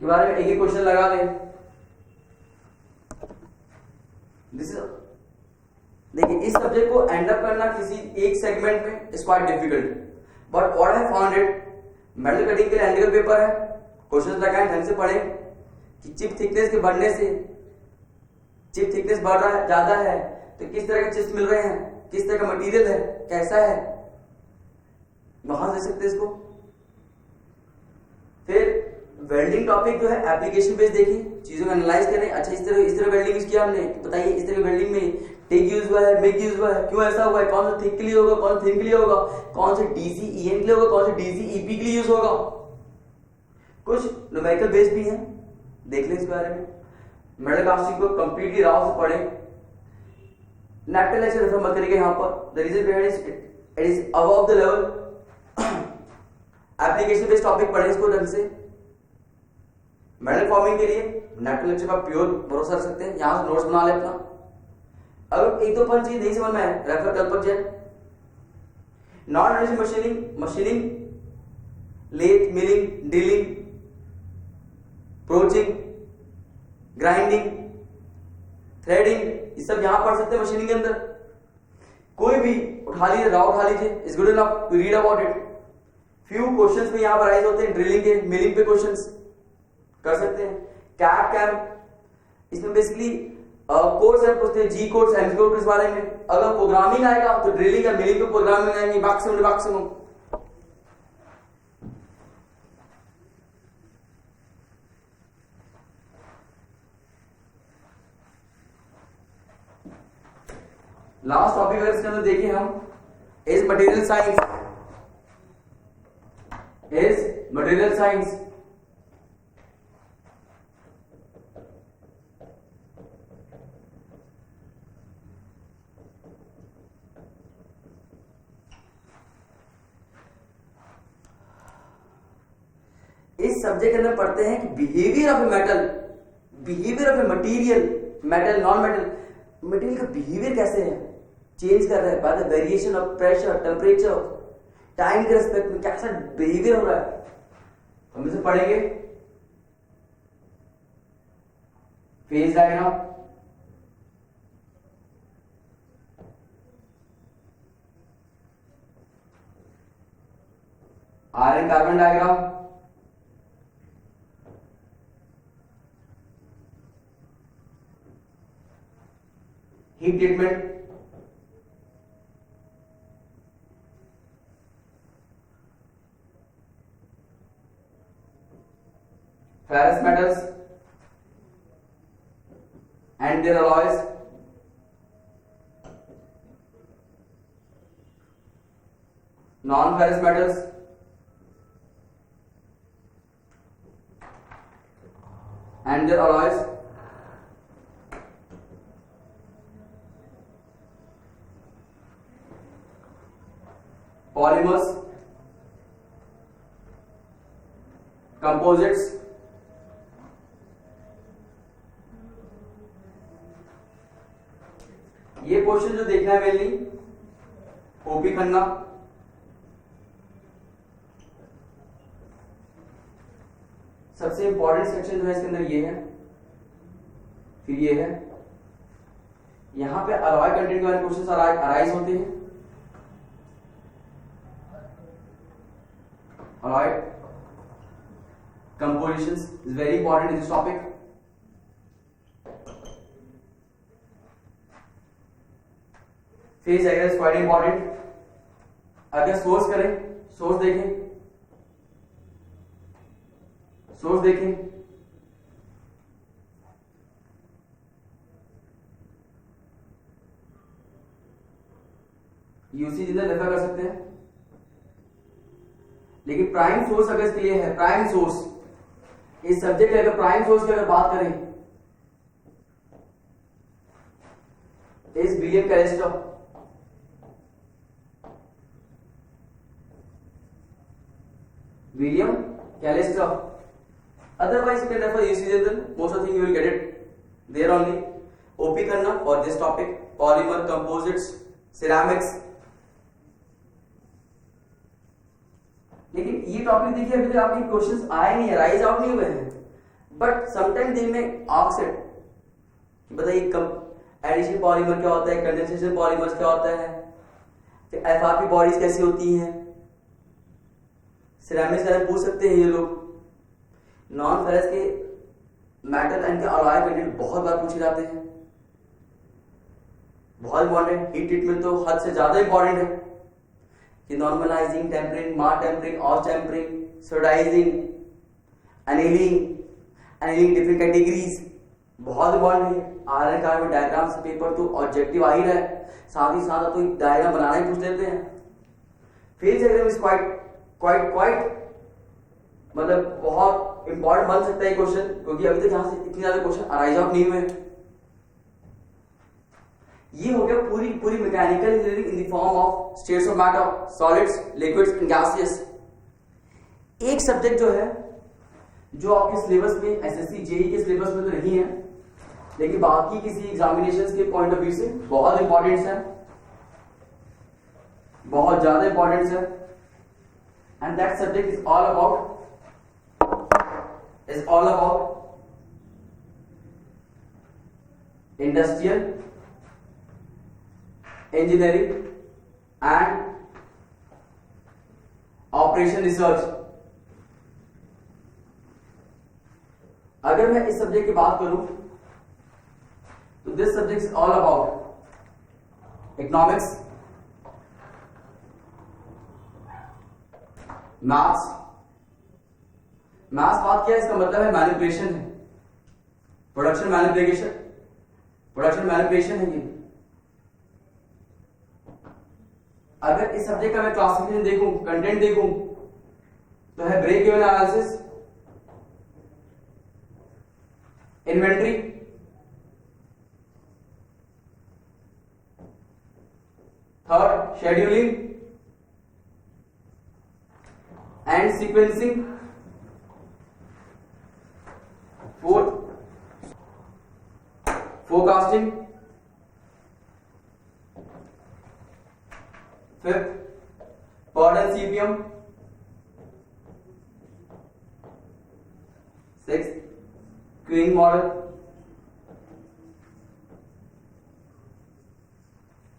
के बारे में एक ही क्वेश्चन लगा लें। देखिए इस सब्जेक्ट को एंड अप करना किसी एक सेगमेंट में is quite difficult, but what I found it, metal cutting के लिए एनालिटिकल पेपर है, क्वेश्चंस लगाएं, ढंग से पढ़ें कि चिप थिकनेस के बढ़ने से, चिप थिकनेस बढ़ रहा है, ज्यादा है तो किस तरह के चिप्स मिल रहे हैं, किस तरह का मटेरियल है, कैसा है, वहां दे सकते हैं इसको। फिर वेल्डिंग टॉपिक जो है एप्लीकेशन बेस्ड देखिए, चीजों को एनालाइज करें, अच्छा इस तरह वेल्डिंग यूज किया हमने, बताइए इस तरह वेल्डिंग में टिक यूज हुआ है, मिग यूज हुआ है, क्यों ऐसा हुआ है, कौन सा थिक के लिए होगा, कौन सा थिन के लिए होगा, कौन से डीसी ईएन के लिए होगा, कौन से डीसी ईपी के लिए यूज होगा। कुछ न्यूमेरिकल बेस्ड भी है, देख लें इस बारे में। मेटल कास्टिंग को कंप्लीटली राव से पढ़ें, नैपटन लेक्चर रेफर मत करिएगा यहाँ पर, the reason behind it is above the level. Application based topic पढ़ें इसको ढंग से। मेटल फॉर्मिंग के लिए नैपटन लेक्चर का प्योर भरोसा रख सकते हैं, यहां से नोट्स बना ले अपना। अगर 1-2 चीज नहीं समझ में आए refer Kalpakjian. Non traditional machining, lathe, milling, drilling, broaching, grinding, threading, ये सब यहां पढ़ सकते हैं मशीनिंग के अंदर। कोई भी उठा लीजिए, राव उठा लीजिए, is good enough to read about it. Few questions में यहां पर राइज होते हैं, ड्रिलिंग के, मिलिंग पे क्वेश्चंस कर सकते हैं। कैड/कैम, इसमें बेसिकली कोर्स है, पूछते हैं जी कोर्स, एम कोर्स इस बारे में। अगर प्रोग्रामिंग आएगा तो ड्रिलिंग या मिलिंग पे प्रोग्रामिंग आएंगे, मैक्सिमम। लास्ट टॉपिक अगर इसके अंदर देखिए हम, इज मटेरियल साइंस, इस सब्जेक्ट के अंदर पढ़ते हैं कि behaviour of a metal behaviour of A material, metal, non metal, material का बिहेवियर कैसे है, चेंज कर रहा है by the variation of pressure, temperature, time के रेस्पेक्ट में कैसा बिहेवियर हो रहा है, हम इसे पढ़ेंगे। Phase diagram, iron carbon diagram, heat treatment, ferrous metals and their alloys, non-ferrous metals and their alloys, polymers, composites, ये क्वेश्चन जो देखना है मेनली ओपी खन्ना, सबसे इंपॉर्टेंट सेक्शन जो है इसके अंदर ये है, फिर ये है, यहां पे अलॉय कंटेंट के बारे में क्वेश्चन अराइज होते हैं। Alloy compositions is very important in this topic. Phase diagram is quite important. अगर सोर्स करें, सोर्स देखें, सोर्स देखें, यूसी जितना रेफर कर सकते हैं, लेकिन प्राइम सोर्स अगर इसके लिए है, प्राइम सोर्स इस सब्जेक्ट अगर प्राइम सोर्स की अगर बात करें इस William कैलिस्टर, William Callister. Otherwise, you can refer UC General. Most of the thing you will get it there only. OP करना for this topic, polymer, composites, ceramics. लेकिन ये टॉपिक देखिए अभी तक आपके क्वेश्चंस आए नहीं है, राइज आउट नहीं हुए हैं, बट समटाइम दे में आस्क इट कि बताइए एडिशन पॉलीमर क्या होता है, कंडेंसेशन पॉलीमर्स क्या होता है, फिर एफआरपी बॉडीज कैसी होती हैं, सिरेमिक्स का पूछ सकते हैं ये लोग। नॉन फेरस के मेटल एंड के अलॉय कंटेंट बहुत बार पूछे जाते हैं, बहुत इंपॉर्टेंट। हीट ट्रीटमेंट तो हद से ज्यादा इंपॉर्टेंट है कि normalizing, tempering, martempering, austempering, सोडाइजिंग, एनीलिंग, एनीलिंग डिफरेंट कैटेगरीज बहुत इंपॉर्टेंट है। आयरन कार्बन डायग्राम से पेपर तो ऑब्जेक्टिव आ ही रहा है, साथ ही साथ तो डायग्राम बनाना ही पूछ लेते हैं। फेज डायग्राम इज क्वाइट मतलब बहुत इंपॉर्टेंट बन सकता है क्वेश्चन, क्योंकि अभी तक यहां से इतने ज्यादा क्वेश्चन अराइज आउट नहीं हुए। ये हो गया पूरी mechanical engineering in the form of states of matter, solids, liquids and gases. एक सब्जेक्ट जो है जो आपके सिलेबस में एसएससी जेईई के सिलेबस में तो नहीं है, लेकिन बाकी किसी एग्जामिनेशन के पॉइंट ऑफ व्यू से बहुत इंपॉर्टेंट है, बहुत ज्यादा इंपॉर्टेंट है। And that subject is all about industrial engineering and operation research। अगर मैं इस सब्जेक्ट की बात करूं तो this subject is all about economics, maths. Maths बात किया, इसका मतलब है मैनिपुलेशन है, प्रोडक्शन मैनिपुलेशन है ये। अगर इस सब्जेक्ट का मैं क्लासिफिकेशन देखूं, कंटेंट देखूं, तो है break even analysis, inventory, third scheduling and sequencing, fourth forecasting. Fifth, POD and CPM. Sixth, queuing model.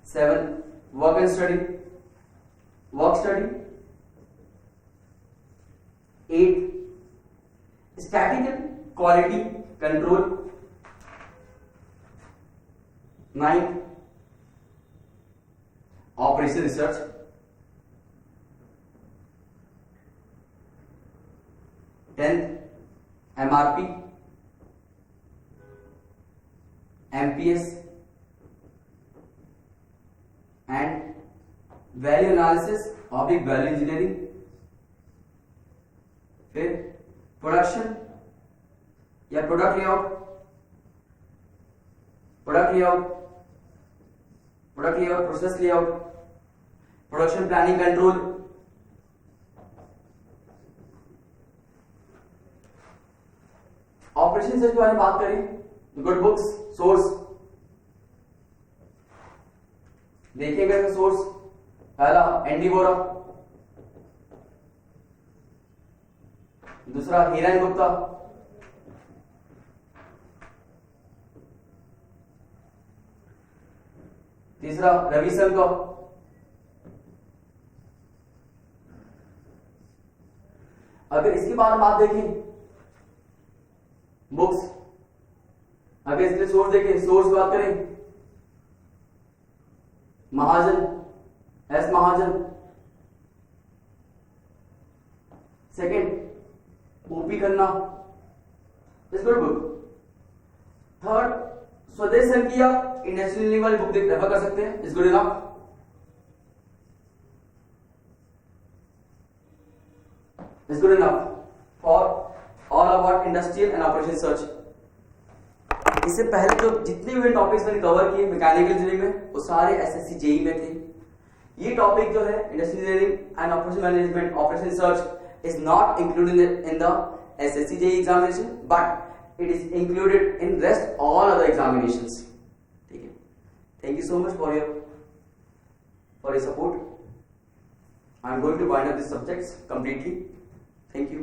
Seven, work and study. Work study. Eight, statistical quality control. 9, operation research. 10th, MRP, MPS and value analysis of value engineering. फिर production या product layout, process layout, production planning control, operation से जो बात करें good books source देखिएगा। Source पहला Andy Vora, दूसरा हिरेन गुप्ता, तीसरा रविशंकर। अगर इसके बाद बात देखें बुक्स, अगर इसके सोर्स देखें, सोर्स बात करें Mahajan, S Mahajan. Second OP Khanna, is good book. Third Swadesh संकिया इंडस्ट्रियल वाली बुक रेफर कर सकते हैं, is good enough. Is good enough for all about industrial and operation search. इससे पहले जो जितने भी टॉपिक्स मैंने कवर किए मैकेनिकल इंजीनियरिंग में वो सारे एसएससी जेई में थे। ये टॉपिक जो है industrial engineering and operation management operation research is not included in the SSC JE examination but it is included in rest all other examinations. ठीक है, thank you so much for your support. I am going to wind up this subjects completely. Thank you.